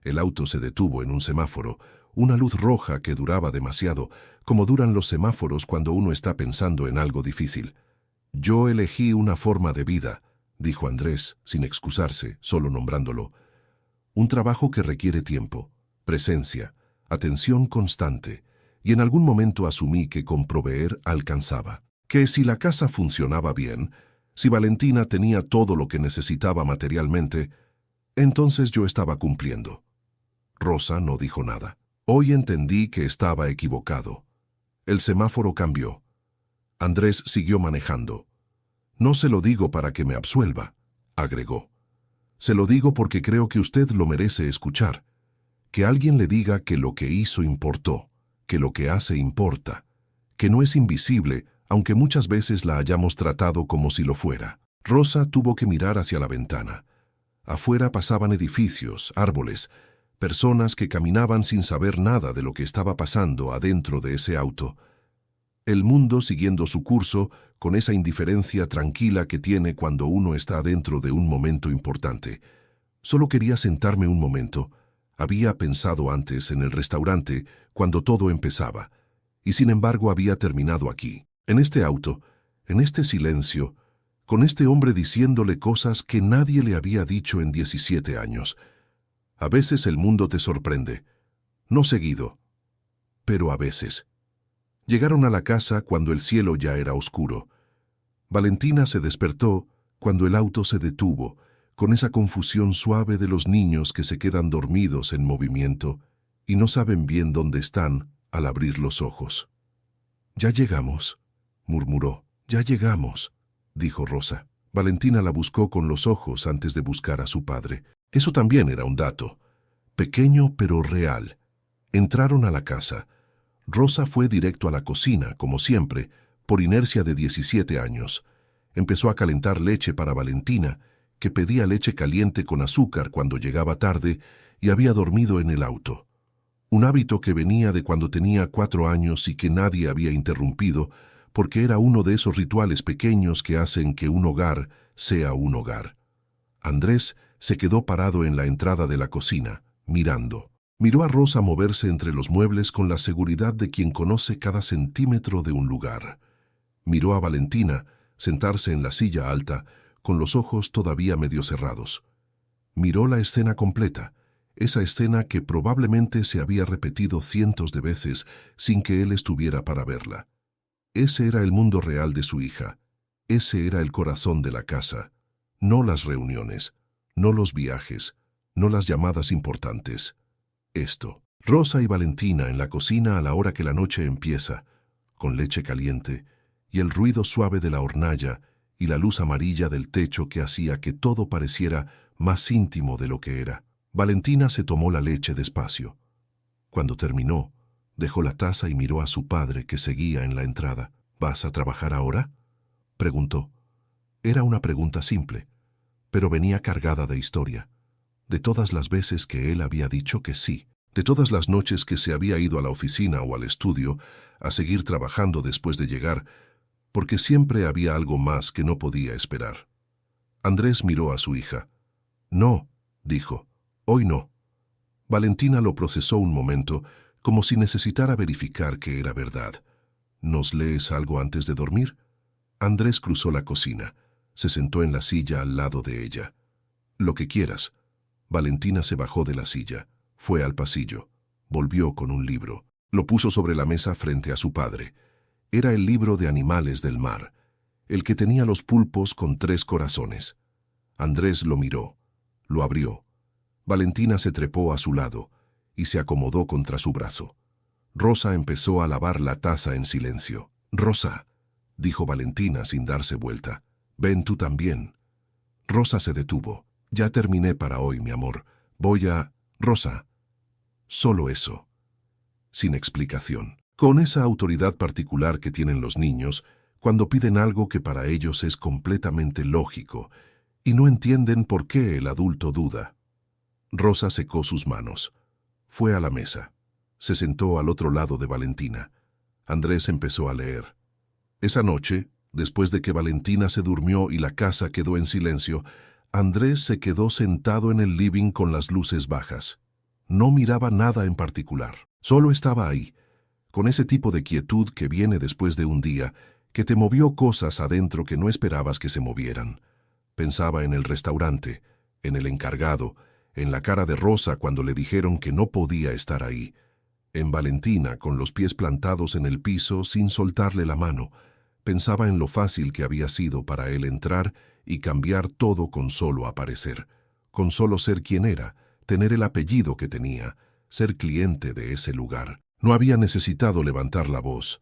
El auto se detuvo en un semáforo, una luz roja que duraba demasiado, como duran los semáforos cuando uno está pensando en algo difícil. Yo elegí una forma de vida, dijo Andrés, sin excusarse, solo nombrándolo. Un trabajo que requiere tiempo, presencia, atención constante, y en algún momento asumí que con proveer alcanzaba. Que si la casa funcionaba bien, si Valentina tenía todo lo que necesitaba materialmente, entonces yo estaba cumpliendo. Rosa no dijo nada. Hoy entendí que estaba equivocado. El semáforo cambió. Andrés siguió manejando. No se lo digo para que me absuelva, agregó. Se lo digo porque creo que usted lo merece escuchar. Que alguien le diga que lo que hizo importó, que lo que hace importa, que no es invisible, aunque muchas veces la hayamos tratado como si lo fuera. Rosa tuvo que mirar hacia la ventana. Afuera pasaban edificios, árboles, personas que caminaban sin saber nada de lo que estaba pasando adentro de ese auto. El mundo siguiendo su curso con esa indiferencia tranquila que tiene cuando uno está dentro de un momento importante. Solo quería sentarme un momento. Había pensado antes en el restaurante cuando todo empezaba, y sin embargo había terminado aquí, en este auto, en este silencio, con este hombre diciéndole cosas que nadie le había dicho en 17 años. A veces el mundo te sorprende, no seguido, pero a veces. Llegaron a la casa cuando el cielo ya era oscuro. Valentina se despertó cuando el auto se detuvo, con esa confusión suave de los niños que se quedan dormidos en movimiento y no saben bien dónde están al abrir los ojos. «Ya llegamos», murmuró. «Ya llegamos», dijo Rosa. Valentina la buscó con los ojos antes de buscar a su padre. Eso también era un dato. Pequeño pero real. Entraron a la casa. Rosa fue directo a la cocina, como siempre, por inercia de 17 años. Empezó a calentar leche para Valentina, que pedía leche caliente con azúcar cuando llegaba tarde y había dormido en el auto. Un hábito que venía de cuando tenía 4 años y que nadie había interrumpido, porque era uno de esos rituales pequeños que hacen que un hogar sea un hogar. Andrés se quedó parado en la entrada de la cocina, mirando. Miró a Rosa moverse entre los muebles con la seguridad de quien conoce cada centímetro de un lugar. Miró a Valentina sentarse en la silla alta, con los ojos todavía medio cerrados. Miró la escena completa, esa escena que probablemente se había repetido cientos de veces sin que él estuviera para verla. Ese era el mundo real de su hija. Ese era el corazón de la casa. No las reuniones, no los viajes, no las llamadas importantes. Esto. Rosa y Valentina en la cocina a la hora que la noche empieza, con leche caliente y el ruido suave de la hornalla y la luz amarilla del techo que hacía que todo pareciera más íntimo de lo que era. Valentina se tomó la leche despacio. Cuando terminó, dejó la taza y miró a su padre que seguía en la entrada. «¿Vas a trabajar ahora?», preguntó. Era una pregunta simple, pero venía cargada de historia. De todas las veces que él había dicho que sí, de todas las noches que se había ido a la oficina o al estudio a seguir trabajando después de llegar, porque siempre había algo más que no podía esperar. Andrés miró a su hija. «No», dijo, «hoy no». Valentina lo procesó un momento, como si necesitara verificar que era verdad. «¿Nos lees algo antes de dormir?». Andrés cruzó la cocina. Se sentó en la silla al lado de ella. «Lo que quieras». Valentina se bajó de la silla. Fue al pasillo. Volvió con un libro. Lo puso sobre la mesa frente a su padre. Era el libro de animales del mar, el que tenía los pulpos con 3 corazones. Andrés lo miró. Lo abrió. Valentina se trepó a su lado y se acomodó contra su brazo. Rosa empezó a lavar la taza en silencio. «Rosa», dijo Valentina sin darse vuelta, «ven tú también». Rosa se detuvo. «Ya terminé para hoy, mi amor. Voy a... Rosa». Solo eso. Sin explicación. Con esa autoridad particular que tienen los niños cuando piden algo que para ellos es completamente lógico y no entienden por qué el adulto duda. Rosa secó sus manos. Fue a la mesa. Se sentó al otro lado de Valentina. Andrés empezó a leer. Esa noche, después de que Valentina se durmió y la casa quedó en silencio, Andrés se quedó sentado en el living con las luces bajas. No miraba nada en particular. Solo estaba ahí, con ese tipo de quietud que viene después de un día, que te movió cosas adentro que no esperabas que se movieran. Pensaba en el restaurante, en el encargado, en la cara de Rosa cuando le dijeron que no podía estar ahí, en Valentina con los pies plantados en el piso sin soltarle la mano. Pensaba en lo fácil que había sido para él entrar y cambiar todo con solo aparecer, con solo ser quien era, tener el apellido que tenía, ser cliente de ese lugar. No había necesitado levantar la voz,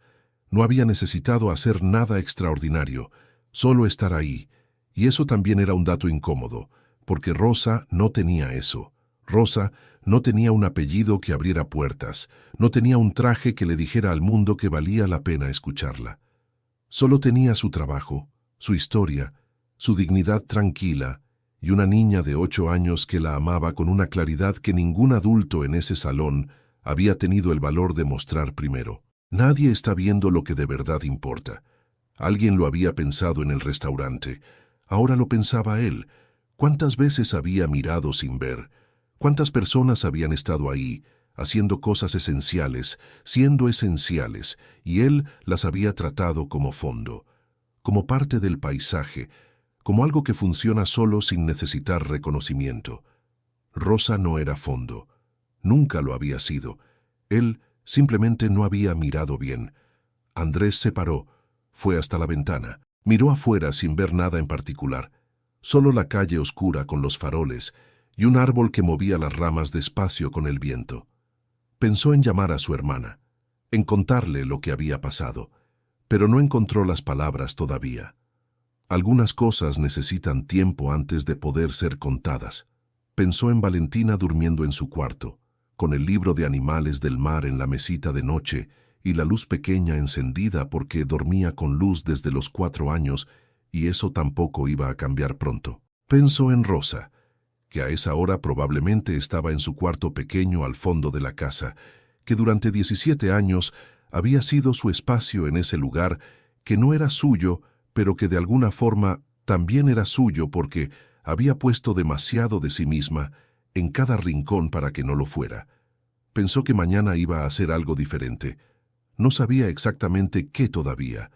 no había necesitado hacer nada extraordinario, solo estar ahí. Y eso también era un dato incómodo, porque Rosa no tenía eso. Rosa no tenía un apellido que abriera puertas, no tenía un traje que le dijera al mundo que valía la pena escucharla. Solo tenía su trabajo, su historia, su dignidad tranquila y una niña de 8 años que la amaba con una claridad que ningún adulto en ese salón había tenido el valor de mostrar primero. Nadie está viendo lo que de verdad importa. Alguien lo había pensado en el restaurante. Ahora lo pensaba él. ¿Cuántas veces había mirado sin ver? ¿Cuántas personas habían estado ahí, haciendo cosas esenciales, siendo esenciales, y él las había tratado como fondo, como parte del paisaje, como algo que funciona solo sin necesitar reconocimiento? Rosa no era fondo. Nunca lo había sido. Él simplemente no había mirado bien. Andrés se paró, fue hasta la ventana, miró afuera sin ver nada en particular, solo la calle oscura con los faroles y un árbol que movía las ramas despacio con el viento. Pensó en llamar a su hermana, en contarle lo que había pasado, pero no encontró las palabras todavía. Algunas cosas necesitan tiempo antes de poder ser contadas. Pensó en Valentina durmiendo en su cuarto, con el libro de animales del mar en la mesita de noche y la luz pequeña encendida porque dormía con luz desde los 4 años y eso tampoco iba a cambiar pronto. Pensó en Rosa, que a esa hora probablemente estaba en su cuarto pequeño al fondo de la casa, que durante 17 años había sido su espacio en ese lugar que no era suyo, pero que de alguna forma también era suyo porque había puesto demasiado de sí misma en cada rincón para que no lo fuera. Pensó que mañana iba a hacer algo diferente. No sabía exactamente qué todavía,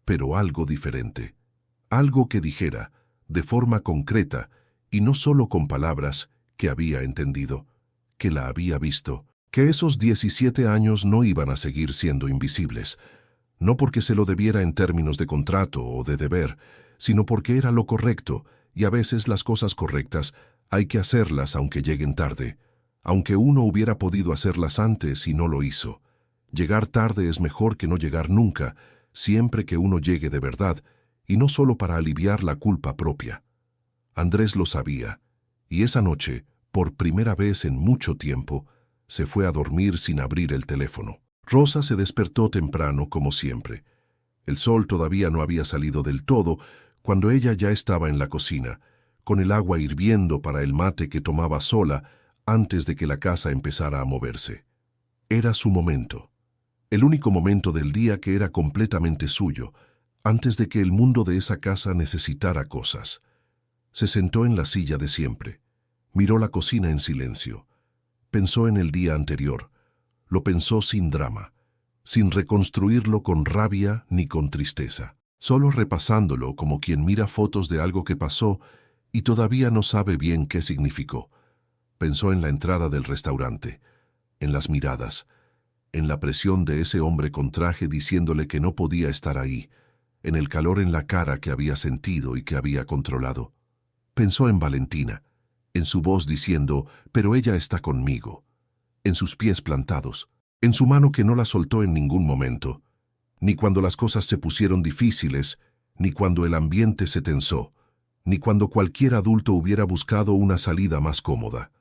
pero algo diferente. Algo que dijera, de forma concreta, y no solo con palabras, que había entendido, que la había visto, que esos 17 años no iban a seguir siendo invisibles, no porque se lo debiera en términos de contrato o de deber, sino porque era lo correcto, y a veces las cosas correctas hay que hacerlas aunque lleguen tarde, aunque uno hubiera podido hacerlas antes y no lo hizo. Llegar tarde es mejor que no llegar nunca, siempre que uno llegue de verdad, y no solo para aliviar la culpa propia. Andrés lo sabía, y esa noche, por primera vez en mucho tiempo, se fue a dormir sin abrir el teléfono. Rosa se despertó temprano, como siempre. El sol todavía no había salido del todo cuando ella ya estaba en la cocina, con el agua hirviendo para el mate que tomaba sola antes de que la casa empezara a moverse. Era su momento, el único momento del día que era completamente suyo, antes de que el mundo de esa casa necesitara cosas. Se sentó en la silla de siempre, miró la cocina en silencio, pensó en el día anterior, lo pensó sin drama, sin reconstruirlo con rabia ni con tristeza. solo repasándolo como quien mira fotos de algo que pasó y todavía no sabe bien qué significó. Pensó en la entrada del restaurante, en las miradas, en la presión de ese hombre con traje diciéndole que no podía estar ahí, en el calor en la cara que había sentido y que había controlado. Pensó en Valentina, en su voz diciendo, pero ella está conmigo, en sus pies plantados, en su mano que no la soltó en ningún momento, ni cuando las cosas se pusieron difíciles, ni cuando el ambiente se tensó, ni cuando cualquier adulto hubiera buscado una salida más cómoda.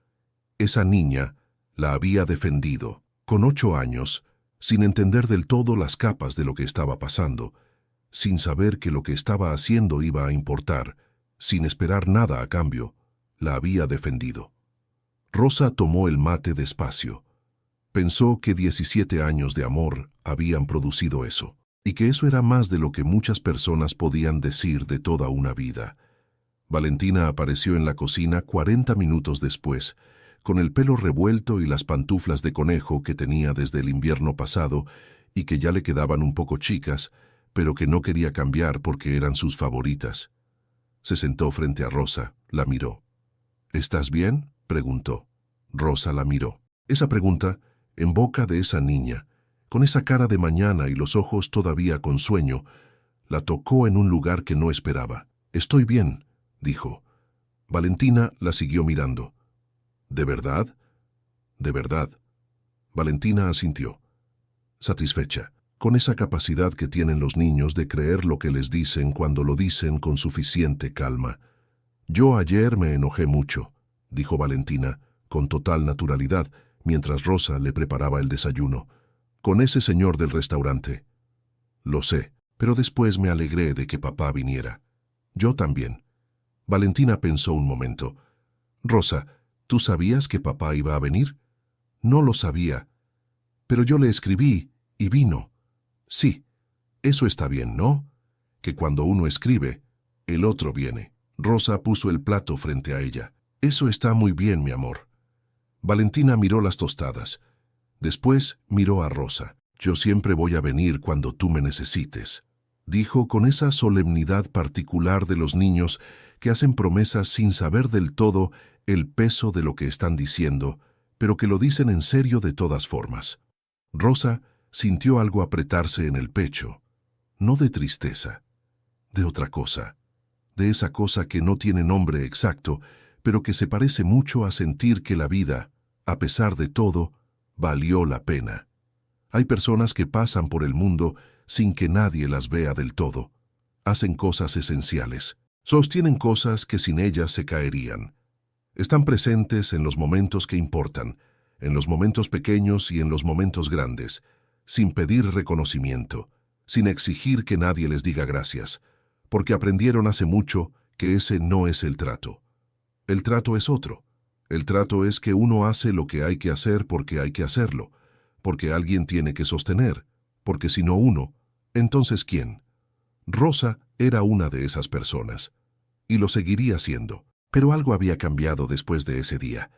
Esa niña la había defendido, con 8 años, sin entender del todo las capas de lo que estaba pasando, sin saber que lo que estaba haciendo iba a importar, sin esperar nada a cambio, la había defendido. Rosa tomó el mate despacio. Pensó que 17 años de amor habían producido eso, y que eso era más de lo que muchas personas podían decir de toda una vida. Valentina apareció en la cocina 40 minutos después, con el pelo revuelto y las pantuflas de conejo que tenía desde el invierno pasado y que ya le quedaban un poco chicas, pero que no quería cambiar porque eran sus favoritas. Se sentó frente a Rosa, la miró. «¿Estás bien?», preguntó. Rosa la miró. Esa pregunta, en boca de esa niña, con esa cara de mañana y los ojos todavía con sueño, la tocó en un lugar que no esperaba. «Estoy bien», dijo. Valentina la siguió mirando. «¿De verdad?». «De verdad». Valentina asintió, satisfecha, con esa capacidad que tienen los niños de creer lo que les dicen cuando lo dicen con suficiente calma. «Yo ayer me enojé mucho», dijo Valentina, con total naturalidad, mientras Rosa le preparaba el desayuno. «Con ese señor del restaurante». «Lo sé, pero después me alegré de que papá viniera». «Yo también». Valentina pensó un momento. «Rosa, ¿tú sabías que papá iba a venir?». «No lo sabía, pero yo le escribí y vino». «Sí, eso está bien, ¿no? Que cuando uno escribe, el otro viene». Rosa puso el plato frente a ella. «Eso está muy bien, mi amor». Valentina miró las tostadas. Después miró a Rosa. «Yo siempre voy a venir cuando tú me necesites», dijo con esa solemnidad particular de los niños que hacen promesas sin saber del todo el peso de lo que están diciendo, pero que lo dicen en serio de todas formas. Rosa sintió algo apretarse en el pecho, no de tristeza, de otra cosa, de esa cosa que no tiene nombre exacto, pero que se parece mucho a sentir que la vida, a pesar de todo, valió la pena. Hay personas que pasan por el mundo sin que nadie las vea del todo. Hacen cosas esenciales. Sostienen cosas que sin ellas se caerían. Están presentes en los momentos que importan, en los momentos pequeños y en los momentos grandes, sin pedir reconocimiento, sin exigir que nadie les diga gracias, porque aprendieron hace mucho que ese no es el trato. El trato es otro. El trato es que uno hace lo que hay que hacer porque hay que hacerlo, porque alguien tiene que sostener, porque si no uno, entonces ¿quién? Rosa era una de esas personas, y lo seguiría siendo, pero algo había cambiado después de ese día.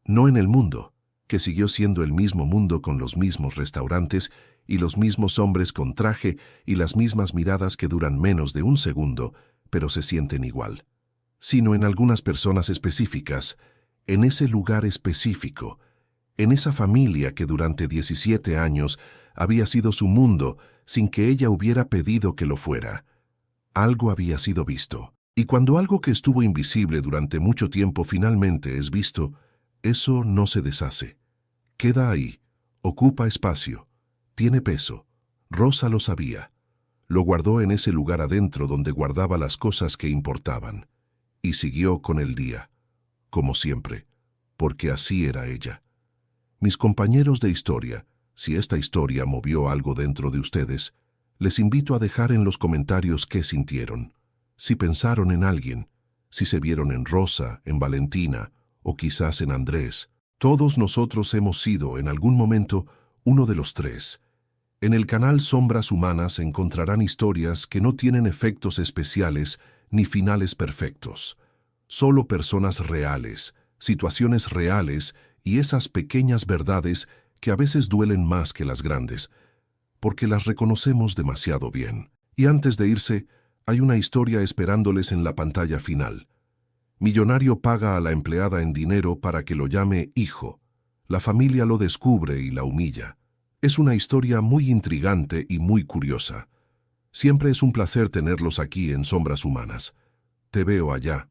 No en el mundo, que siguió siendo el mismo mundo con los mismos restaurantes y los mismos hombres con traje y las mismas miradas que duran menos de un segundo, pero se sienten igual, sino en algunas personas específicas, en ese lugar específico, en esa familia que durante 17 años había sido su mundo sin que ella hubiera pedido que lo fuera. Algo había sido visto, y cuando algo que estuvo invisible durante mucho tiempo finalmente es visto, eso no se deshace. Queda ahí, ocupa espacio, tiene peso. Rosa lo sabía. Lo guardó en ese lugar adentro donde guardaba las cosas que importaban, y siguió con el día, como siempre, porque así era ella. Mis compañeros de historia, si esta historia movió algo dentro de ustedes, les invito a dejar en los comentarios qué sintieron, si pensaron en alguien, si se vieron en Rosa, en Valentina o quizás en Andrés. Todos nosotros hemos sido, en algún momento, uno de los tres. En el canal Sombras Humanas encontrarán historias que no tienen efectos especiales ni finales perfectos. Solo personas reales, situaciones reales y esas pequeñas verdades que a veces duelen más que las grandes, porque las reconocemos demasiado bien. Y antes de irse, hay una historia esperándoles en la pantalla final. Millonario paga a la empleada en dinero para que lo llame hijo. La familia lo descubre y la humilla. Es una historia muy intrigante y muy curiosa. Siempre es un placer tenerlos aquí en Sombras Humanas. Te veo allá.